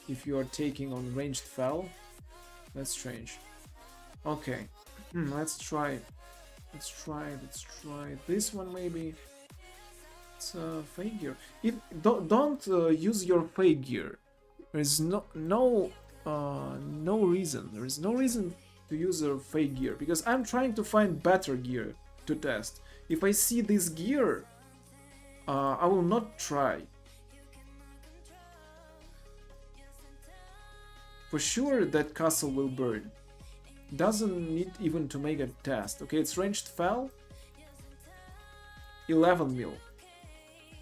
S1: if you are taking on ranged foul? That's strange. Okay, let's try this one maybe. It's fake gear. If don't use your fake gear. There is no reason. There is no reason to use a fake gear because I'm trying to find better gear to test. If I see this gear, I will not try. For sure that castle will burn. Doesn't need even to make a test. Okay, it's ranged foul. 11 mil.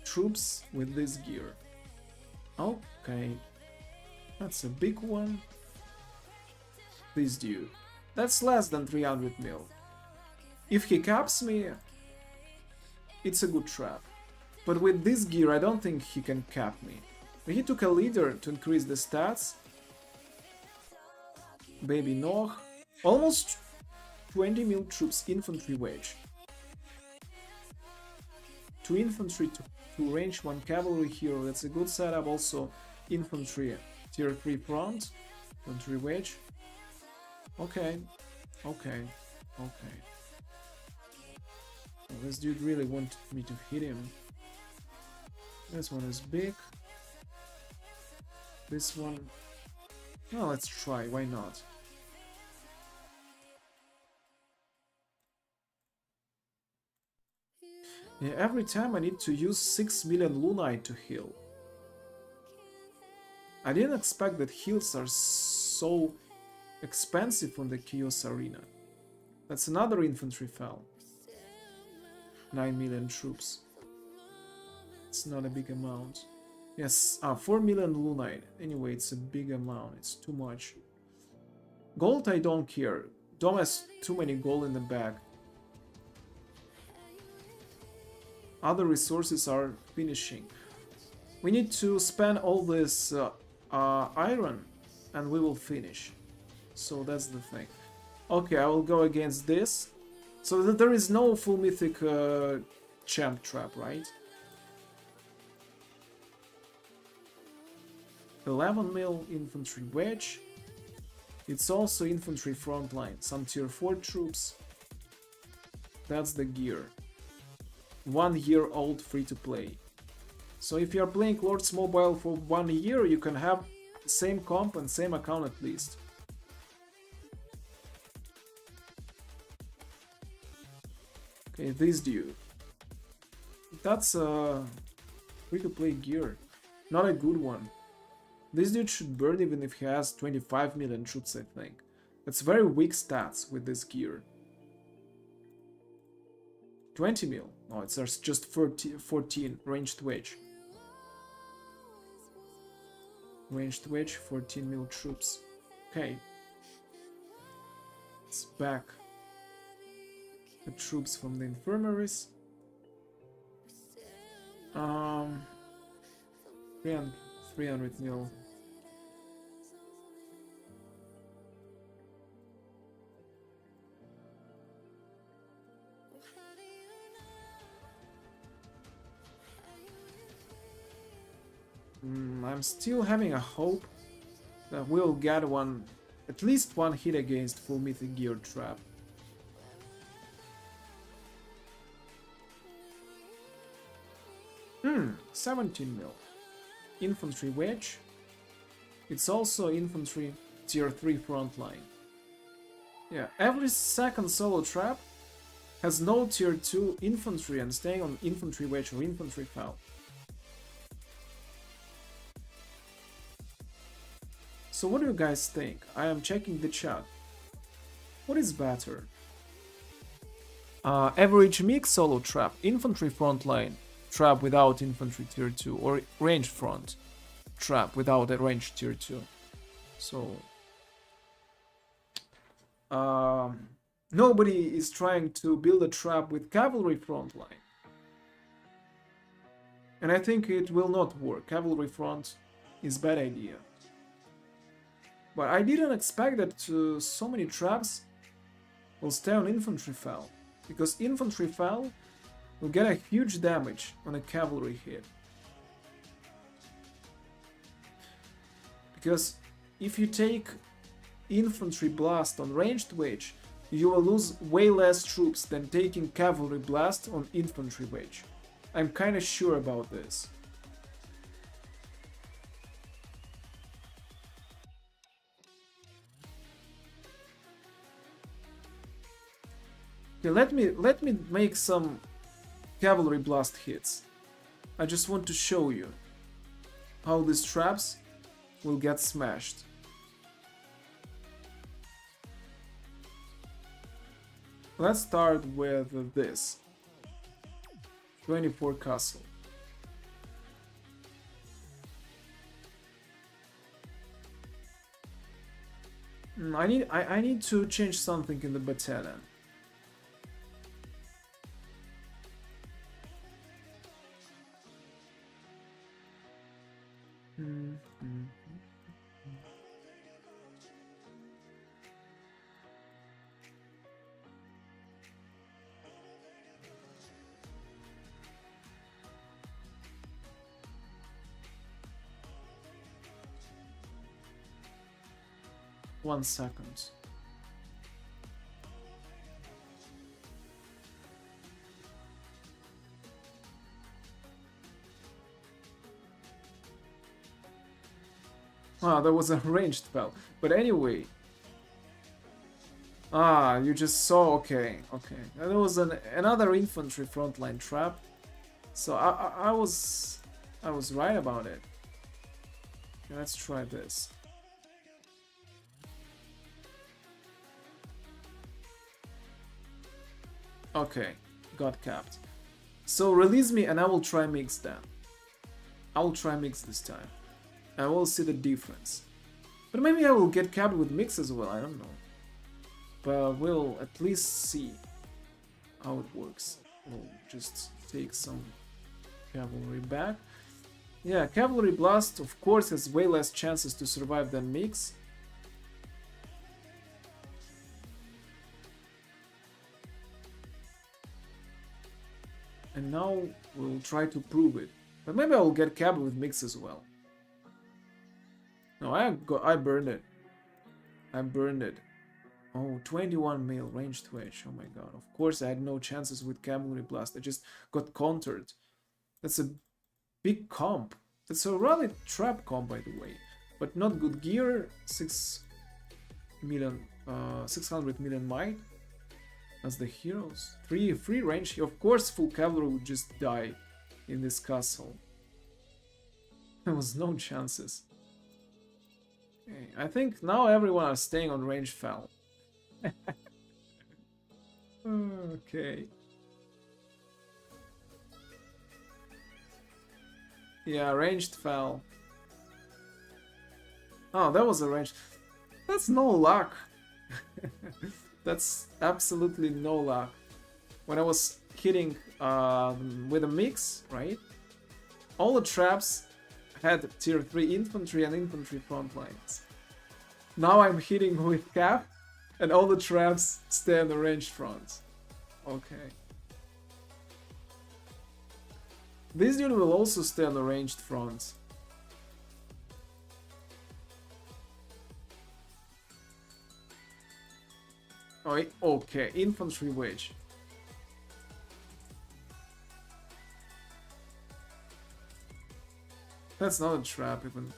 S1: Troops with this gear. Okay. That's a big one. This dude. That's less than 300 mil. If he caps me, it's a good trap. But with this gear, I don't think he can cap me. But he took a leader to increase the stats. Baby Noh. Almost 20 mil troops, infantry wedge. 2 infantry to range, 1 cavalry hero. That's a good setup. Also, infantry tier 3 front, infantry wedge. Okay. Well, this dude really wanted me to hit him. This one is big. This one. Well, let's try. Why not? Yeah, every time I need to use 6 million Lunite to heal. I didn't expect that heals are so expensive on the Chaos Arena. That's another infantry fell. 9 million troops. It's not a big amount. Yes, 4 million Lunite. Anyway, it's a big amount. It's too much. Gold I don't care. Dom has too many gold in the bag. Other resources are finishing. We need to spend all this iron and we will finish. So that's the thing. Okay, I will go against this. So that there is no full mythic champ trap, right? 11 mil infantry wedge. It's also infantry frontline. Some tier 4 troops. That's the gear. 1 year old free to play. So if you are playing Lords Mobile for 1 year, you can have same comp and same account at least. Okay, this dude. That's a free to play gear. Not a good one. This dude should burn even if he has 25 million troops, I think. That's very weak stats with this gear. 20 mil. No, it's just 14 ranged wedge. Ranged wedge, 14 mil troops. Okay. It's back. The troops from the infirmaries. 300 mil. I'm still having a hope that we'll get one, at least one hit against full mythic gear trap. Hmm, 17 mil. Infantry wedge. It's also infantry tier 3 frontline. Yeah, every second solo trap has no tier 2 infantry and staying on infantry wedge or infantry foul. So what do you guys think? I am checking the chat. What is better? Average mix solo trap, infantry frontline, trap without infantry tier 2, or range front, trap without a range tier 2. So nobody is trying to build a trap with cavalry frontline. And I think it will not work. Cavalry front is bad idea. But I didn't expect that so many traps will stay on infantry fell, because infantry fell will get a huge damage on a cavalry hit. Because if you take infantry blast on ranged wedge, you will lose way less troops than taking cavalry blast on infantry wedge. I'm kinda sure about this. Okay, let me make some cavalry blast hits. I just want to show you how these traps will get smashed. Let's start with this 24 castle. I need to change something in the battalion. One second. Ah, that was a ranged spell. But anyway. Ah, you just saw. Okay, okay. There was another infantry frontline trap. So I was right about it. Okay, let's try this. Okay, got capped. So release me and I will try mix then. I will try mix this time. I will see the difference. But maybe I will get capped with mix as well, I don't know. But we'll at least see how it works. We'll just take some cavalry back. Yeah, cavalry blast of course has way less chances to survive than mix. And now we'll try to prove it. But maybe I'll get capped with mix as well. No, I burned it. I burned it. Oh, 21 mil ranged wedge. Oh my god. Of course I had no chances with cavalry blast. I just got countered. That's a big comp. That's a rally trap comp, by the way. But not good gear. 600 million might. As the heroes. Free range. Of course full cavalry would just die in this castle. There was no chances. Okay, I think now everyone are staying on range fell. Okay. Yeah, ranged fell. Oh, that was a range. That's no luck. That's absolutely no luck. When I was hitting with a mix, right? All the traps had tier 3 infantry and infantry front lines. Now I'm hitting with cap and all the traps stay on the ranged front. Okay. This dude will also stay on the ranged front. Oh, okay, infantry wedge. That's not a trap, even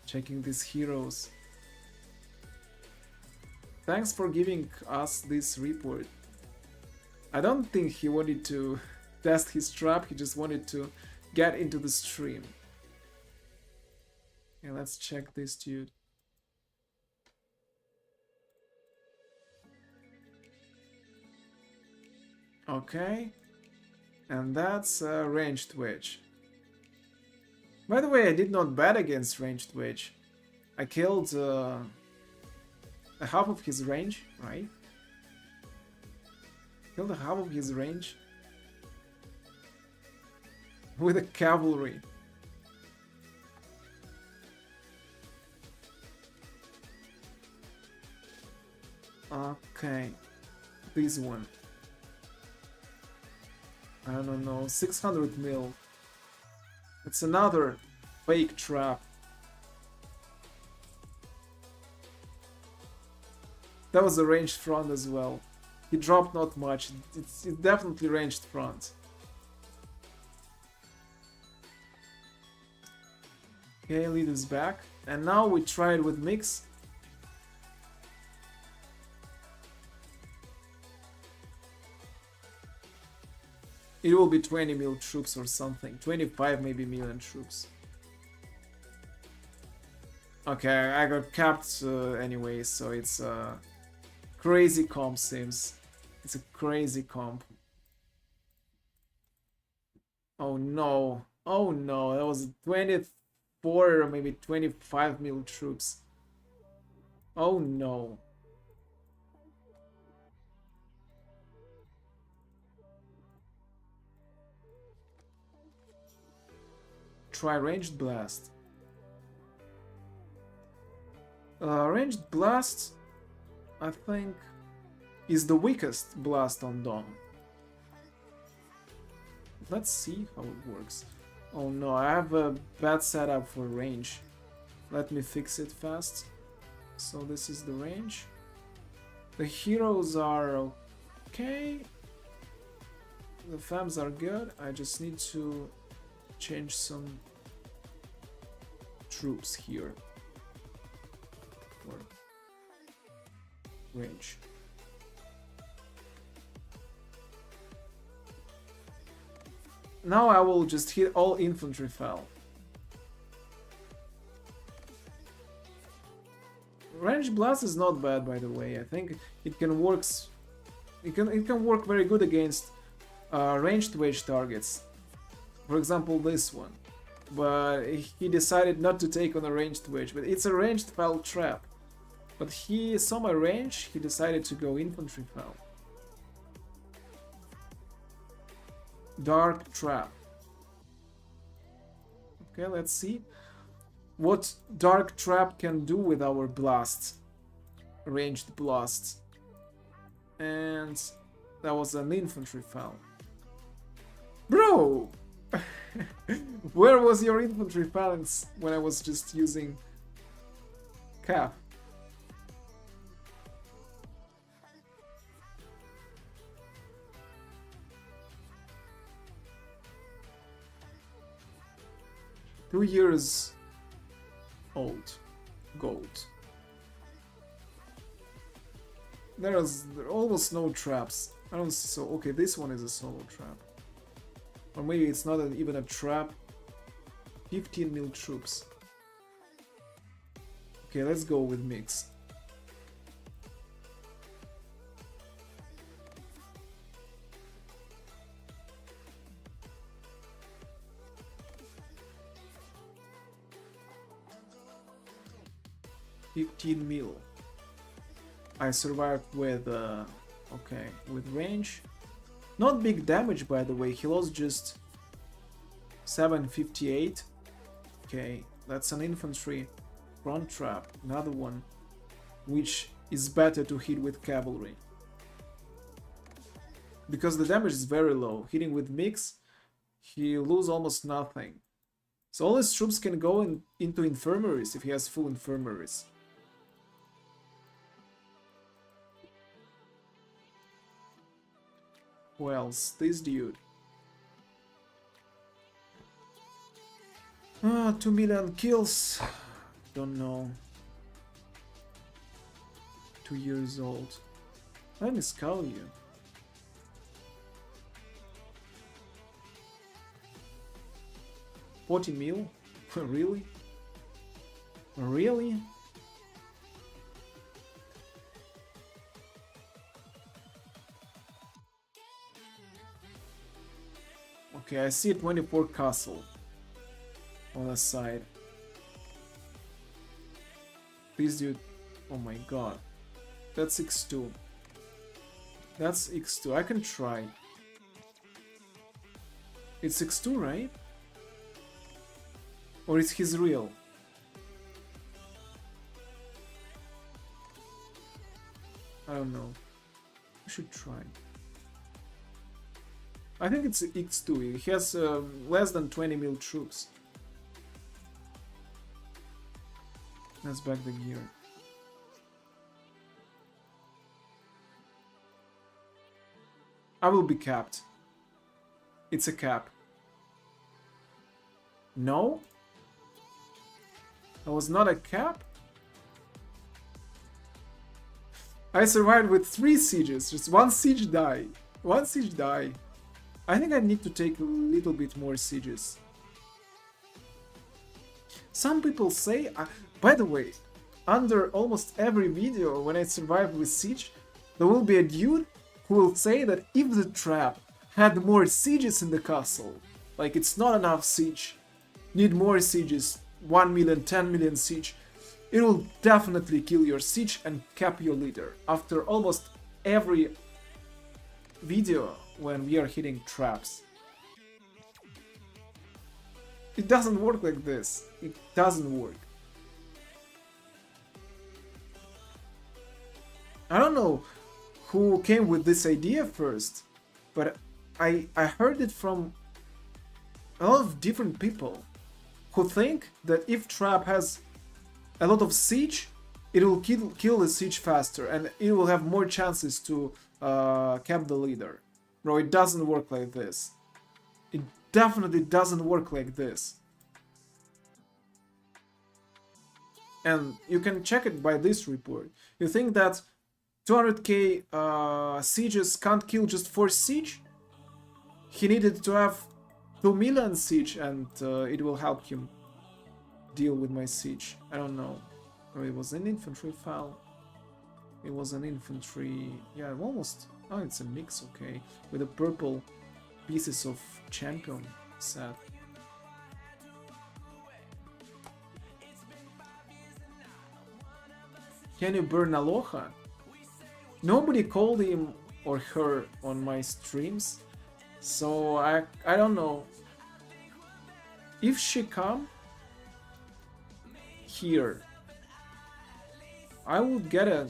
S1: checking these heroes. Thanks for giving us this report. I don't think he wanted to test his trap, he just wanted to get into the stream. Yeah, let's check this dude. Okay, and that's a ranged wedge. By the way, I did not bet against ranged wedge. I killed a half of his range, right? Killed a half of his range with a cavalry. Okay. This one. I don't know, 600 mil. It's another fake trap. That was a ranged front as well. He dropped not much. It's definitely ranged front. Okay, lead is back. And now we try it with mix. It will be 20 mil troops or something. 25 maybe million troops. Okay, I got capped anyway, so it's a crazy comp sims. It's a crazy comp. Oh no. Oh no, that was 24 or maybe 25 mil troops. Oh no. Try ranged blast. Ranged blast, I think, is the weakest blast on Dom. Let's see how it works. Oh no, I have a bad setup for range. Let me fix it fast. So this is the range. The heroes are okay. The FAMs are good. I just need to change some troops here. For range. Now I will just hit all infantry fell. Range blast is not bad, by the way. I think it can works. It can work very good against ranged wedge targets. For example, this one. But he decided not to take on a ranged wedge. But it's a ranged fell trap. But he saw my range. He decided to go infantry fell. Dark trap. Okay, let's see what dark trap can do with our blast. Ranged blast. And that was an infantry fell. Bro! Where was your infantry phalanx when I was just using cap? Two years old. Gold. There are almost no traps. I don't see, so okay, this one is a solo trap. Or maybe it's not even a trap. 15 mil troops. Okay, let's go with mix. $15 mil. I survived with okay, with range. Not big damage, by the way. He lost just 758. Okay, that's an infantry front trap. Another one, which is better to hit with cavalry. Because the damage is very low. Hitting with mix, he lose almost nothing. So all his troops can go into infirmaries if he has full infirmaries. Who else? This dude. 2 million kills. Don't know. 2 years old. Let me scout you. $40 mil? Really? Really? Okay, I see a 24 castle on the side. Please, dude. Oh my god. That's X2. That's X2. I can try. It's X2, right? Or is his real? I don't know. We should try. I think it's X2. He has less than 20 mil troops. Let's back the gear. I will be capped. It's a cap. No? That was not a cap? I survived with 3 sieges. Just 1 siege die. 1 siege die. I think I need to take a little bit more sieges. Some people say... by the way, under almost every video when I survive with siege, there will be a dude who will say that if the trap had more sieges in the castle, like it's not enough siege, need more sieges, 1 million, 10 million siege, it will definitely kill your siege and cap your leader. After almost every video when we are hitting traps. It doesn't work like this. It doesn't work. I don't know who came with this idea first, but I heard it from a lot of different people who think that if trap has a lot of siege, it will kill the siege faster and it will have more chances to cap the leader. Bro, it doesn't work like this. It definitely doesn't work like this. And you can check it by this report. You think that 200k sieges can't kill just 4 siege? He needed to have 2 million siege and it will help him deal with my siege. I don't know. Oh, it was an infantry file. It was an infantry... yeah, almost... oh, it's a mix, okay. With the purple pieces of champion set. Can you burn Aloha? Nobody called him or her on my streams, so I don't know. If she come here, I would get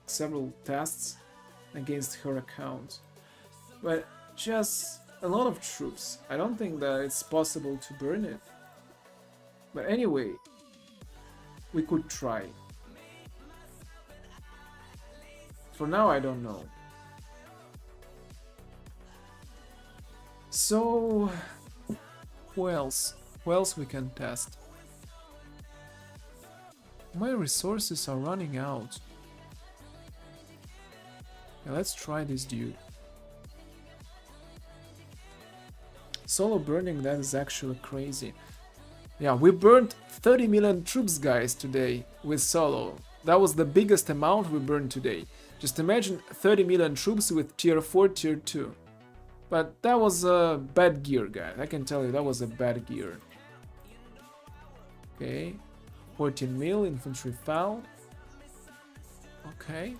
S1: several tests against her account, but just a lot of troops. I don't think that it's possible to burn it. But anyway, we could try. For now, I don't know. So, who else? Who else we can test? My resources are running out. Yeah, let's try this dude. Solo burning, that is actually crazy. Yeah, we burned 30 million troops, guys, today with solo. That was the biggest amount we burned today. Just imagine 30 million troops with tier 4, tier 2. But that was a bad gear, guys. I can tell you that was a bad gear. Okay. 14 mil, infantry foul. Okay.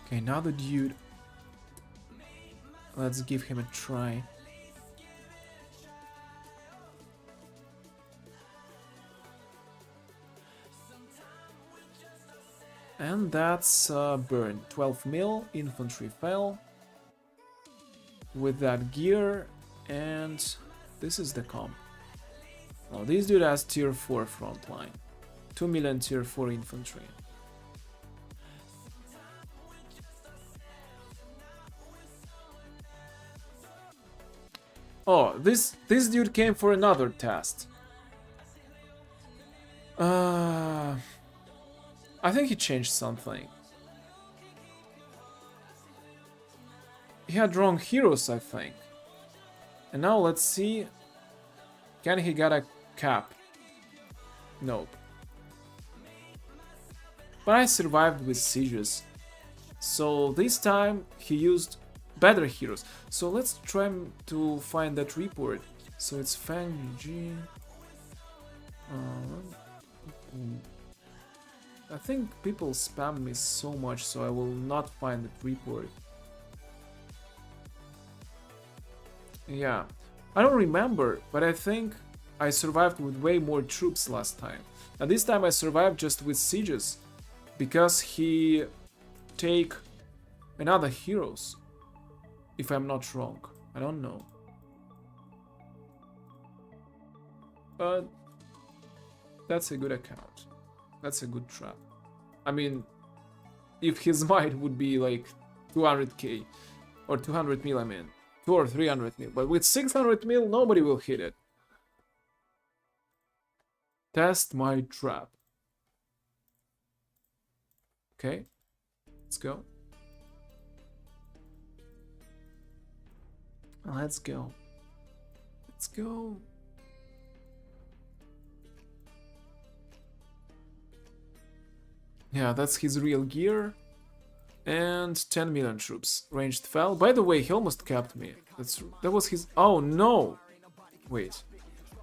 S1: Okay, now the dude. Let's give him a try. And that's burn. 12 mil, infantry fell. With that gear, and this is the comp. Well, this dude has tier 4 frontline. 2 million tier 4 infantry. Oh, this dude came for another test. I think he changed something. He had wrong heroes, I think. And now let's see. Can he get a cap? Nope. But I survived with sieges. So this time he used better heroes. So let's try to find that report. So it's Fang G. I think people spam me so much, so I will not find that report. Yeah, I don't remember, but I think I survived with way more troops last time. And this time I survived just with sieges. Because he take another heroes. If I'm not wrong. I don't know. But that's a good account. That's a good trap. I mean, if his might would be like 200k or 200 mil, I mean, 2 or 300 mil, but with 600 mil, nobody will hit it. Test my trap. Okay, let's go. Let's go. Let's go. Yeah, that's his real gear. And 10 million troops. Ranged fell. By the way, he almost capped me. That was his... Oh, no! Wait.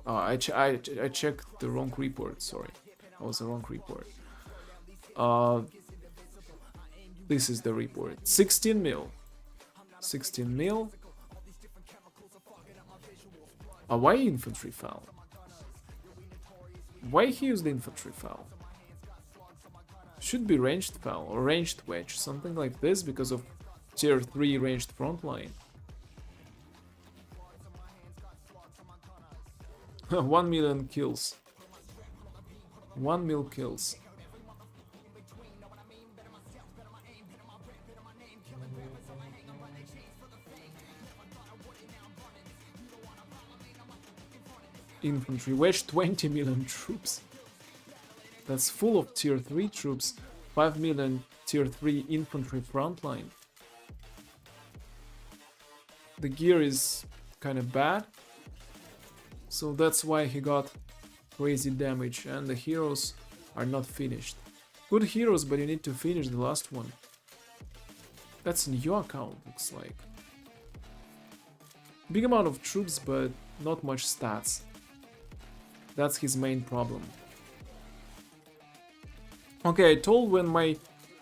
S1: I checked the wrong report, sorry. That was the wrong report. This is the report. 16 mil. 16 mil. Why infantry fell? Why he used infantry fell? Should be ranged fell or ranged wedge, something like this because of tier 3 ranged front line. 1 million kills. 1 mil kills. Infantry wedge, 20 million troops. That's full of tier 3 troops. 5 million tier 3 infantry frontline. The gear is kind of bad. So that's why he got crazy damage. And the heroes are not finished. Good heroes, but you need to finish the last one. That's in your account, looks like. Big amount of troops, but not much stats. That's his main problem. Okay, I told when my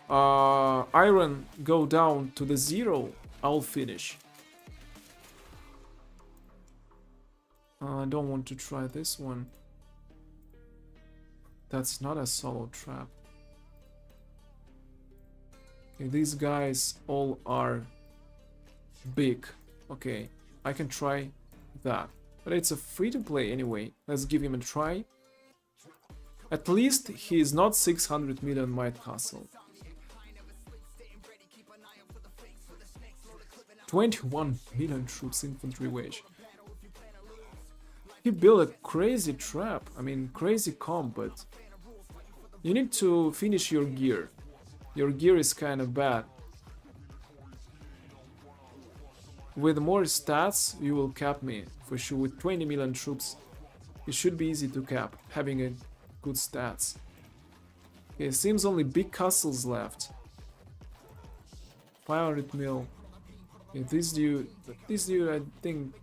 S1: iron go down to the 0, I'll finish. I don't want to try this one. That's not a solo trap. Okay, these guys all are big. Okay, I can try that. But it's a free-to-play anyway. Let's give him a try. At least he is not 600 million might castle. 21 million troops infantry wage. He built a crazy trap. I mean, crazy comp, but you need to finish your gear. Your gear is kind of bad. With more stats, you will cap me for sure. With 20 million troops, it should be easy to cap, having a good stats. Okay, it seems only big castles left. 500 mil. Okay, this dude, I think,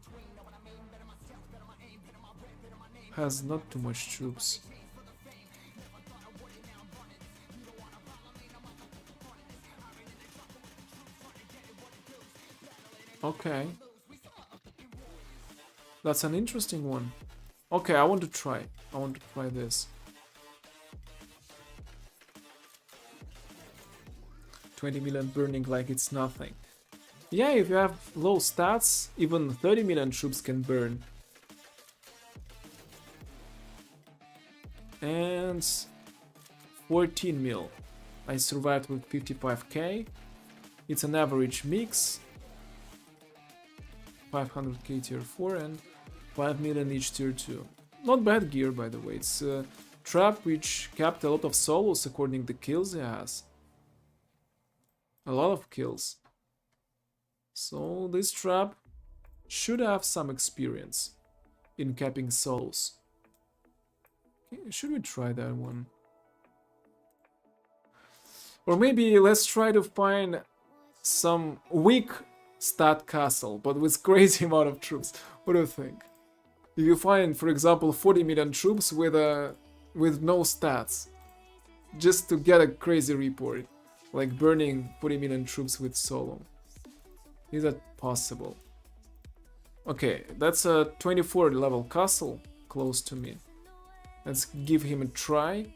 S1: has not too much troops. Okay. That's an interesting one. Okay, I want to try. I want to try this. 20 million burning like it's nothing. Yeah, if you have low stats, even 30 million troops can burn. And 14 mil. I survived with 55k. It's an average mix. 500k tier 4 and 5 million each tier 2. Not bad gear, by the way. It's a trap which capped a lot of solos according to the kills he has. A lot of kills. So this trap should have some experience in capping solos. Okay, should we try that one? Or maybe let's try to find some weak stat castle, but with crazy amount of troops. What do you think? If you find, for example, 40 million troops with no stats, just to get a crazy report, like burning 40 million troops with solo. Is that possible? Okay, that's a 24 level castle, close to me. Let's give him a try.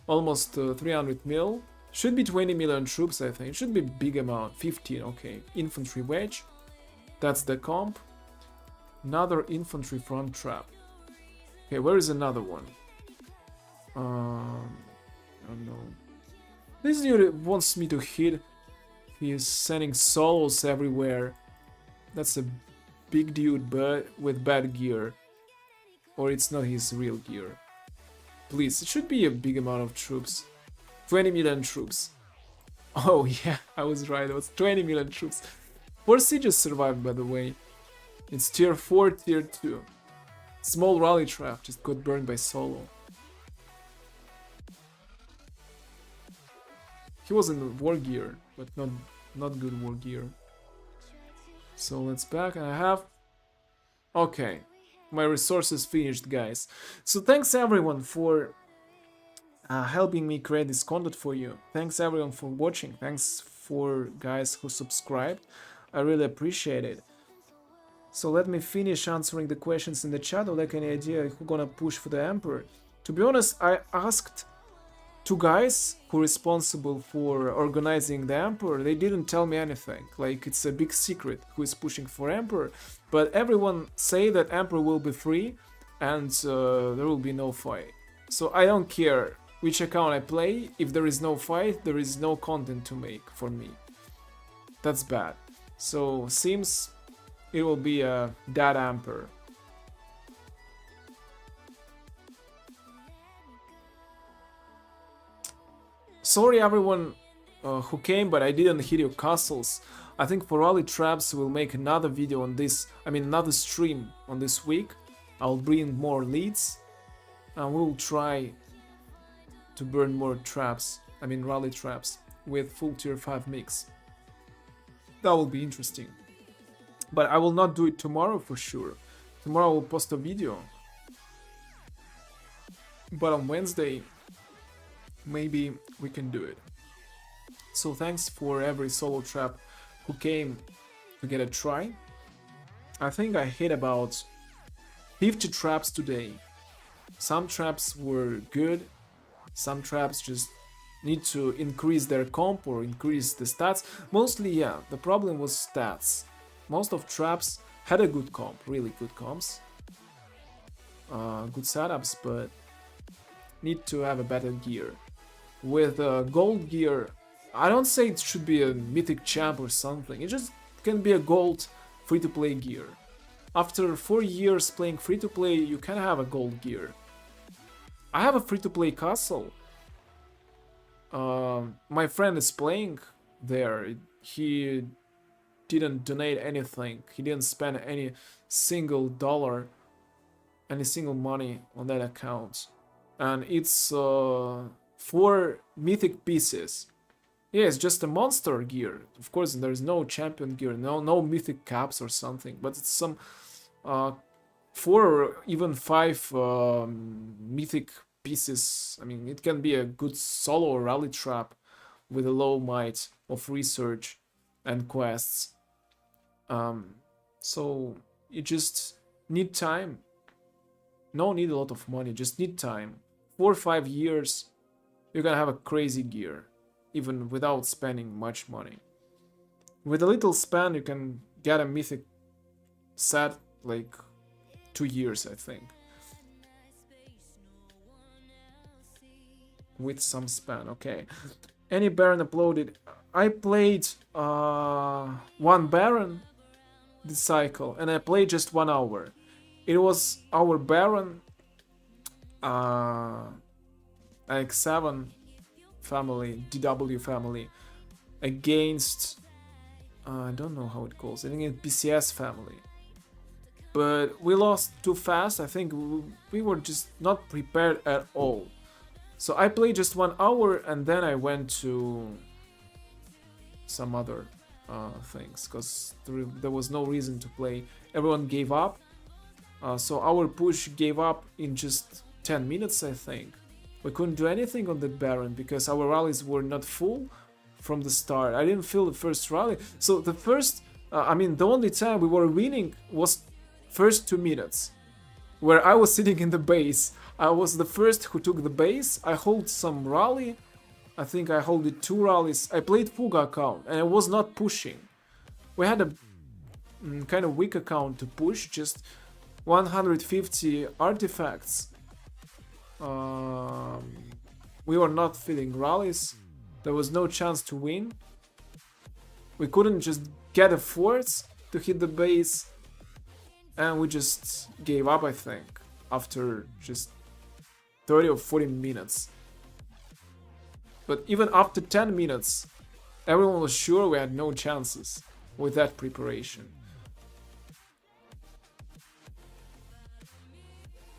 S1: Almost 300 mil. Should be 20 million troops, I think. It should be big amount. 15, okay. Infantry wedge. That's the comp. Another infantry front trap. Okay, where is another one? I don't know. This dude wants me to hit. He is sending solos everywhere. That's a big dude, but with bad gear. Or it's not his real gear. Please, it should be a big amount of troops. 20 million troops. Oh yeah, I was right, it was 20 million troops. 4 sieges survived, by the way. It's tier 4, tier 2. Small rally trap just got burned by solo. He was in war gear, but not good war gear. So let's back, and I have... Okay, my resources finished, guys. So thanks everyone for helping me create this content for you. Thanks everyone for watching. Thanks for guys who subscribed. I really appreciate it. So let me finish answering the questions in the chat. Or like any idea who gonna push for the Emperor? To be honest, I asked 2 guys who are responsible for organizing the Emperor. They didn't tell me anything. Like, it's a big secret who is pushing for Emperor. But everyone say that Emperor will be free and there will be no fight. So I don't care which account I play. If there is no fight, there is no content to make for me. That's bad. So seems it will be a dead Emperor. Sorry everyone who came, but I didn't hit your castles. I think for rally traps we'll make another video on this, another stream on this week. I'll bring more leads and we'll try to burn more traps, rally traps with full tier 5 mix. That will be interesting. But I will not do it tomorrow for sure. Tomorrow I will post a video. But on Wednesday, maybe we can do it. So thanks for every solo trap who came to get a try. I think I hit about 50 traps today. Some traps were good, some traps just need to increase their comp or increase the stats. Mostly, yeah, the problem was stats. Most of traps had a good comp, really good comps, good setups, but need to have a better gear. With gold gear, I don't say it should be a mythic champ or something, it just can be a gold free-to-play gear. After 4 years playing free-to-play, you can have a gold gear. I have a free-to-play castle. My friend is playing there. He didn't donate anything. He didn't spend any single dollar, any single money on that account. And it's 4 mythic pieces. Yeah, it's just a monster gear. Of course, there's no champion gear, no mythic caps or something, but it's some 4 or even 5 mythic pieces. It can be a good solo rally trap with a low might of research and quests. So you just need time. No need a lot of money, just need time. 4 or 5 years, you're gonna have a crazy gear, even without spending much money. With a little spend, you can get a mythic set like 2 years, I think. With some spend, okay. Any Baron uploaded? I played 1 Baron this cycle, and I played just 1 hour. It was our Baron, like 7 family, DW family, against I don't know how it calls. I think it's PCS family. But we lost too fast. I think we were just not prepared at all. So I played just 1 hour and then I went to some other things because there was no reason to play. Everyone gave up. So our push gave up in just 10 minutes, I think. We couldn't do anything on the Baron because our rallies were not full from the start. I didn't feel the first rally. So the first, the only time we were winning was first 2 minutes. where I was sitting in the base. I was the first who took the base. I hold some rally. I think I hold it 2 rallies. I played Fuga account and I was not pushing. We had a kind of weak account to push, just 150 artifacts. We were not feeling rallies. There was no chance to win. We couldn't just get a force to hit the base. And we just gave up, I think, after just 30 or 40 minutes. But even after 10 minutes, everyone was sure we had no chances with that preparation.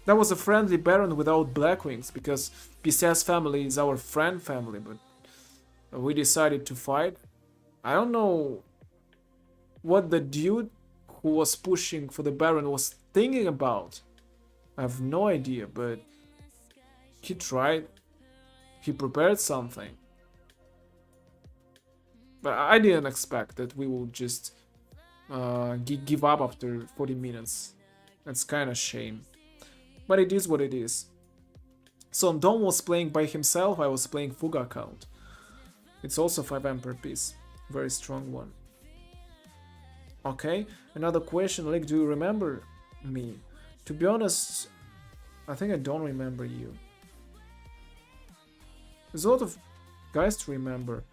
S1: That was a friendly Baron without Blackwings, because PCS family is our friend family, but we decided to fight. I don't know what the dude who was pushing for the Baron was thinking about. I have no idea, but he tried. He prepared something. But I didn't expect that we will just give up after 40 minutes. That's kind of shame. But it is what it is. So Dom was playing by himself, I was playing Fuga account. It's also 5M per piece. Very strong one. Okay, another question, like, do you remember me? To be honest, I think I don't remember you. There's a lot of guys to remember.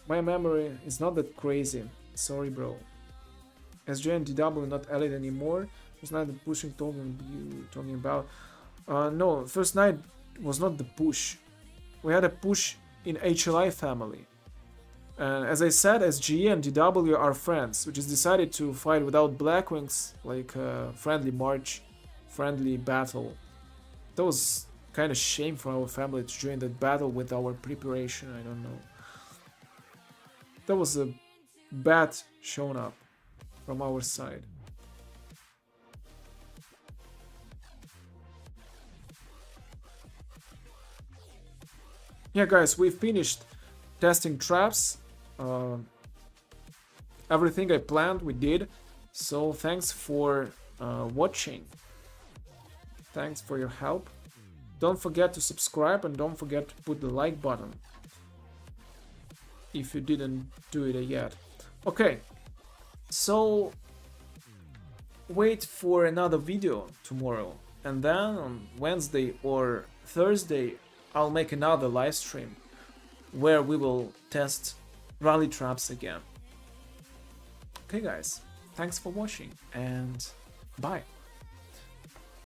S1: My memory is not that crazy. Sorry, bro. SJ and DW not elite anymore. First night the pushing talking about. No, first night was not the push. We had a push in HLI family. And as I said, SGE and DW are friends. We just decided to fight without Blackwings, like a friendly march, friendly battle. That was kind of shame for our family to join that battle with our preparation, I don't know. That was a bad shown up from our side. Yeah, guys, we finished testing traps. Everything I planned, we did. So thanks for watching. Thanks for your help. Don't forget to subscribe and don't forget to put the like button if you didn't do it yet. Okay, so wait for another video tomorrow, and then on Wednesday or Thursday I'll make another live stream where we will test rally traps again. Okay guys, thanks for watching and bye.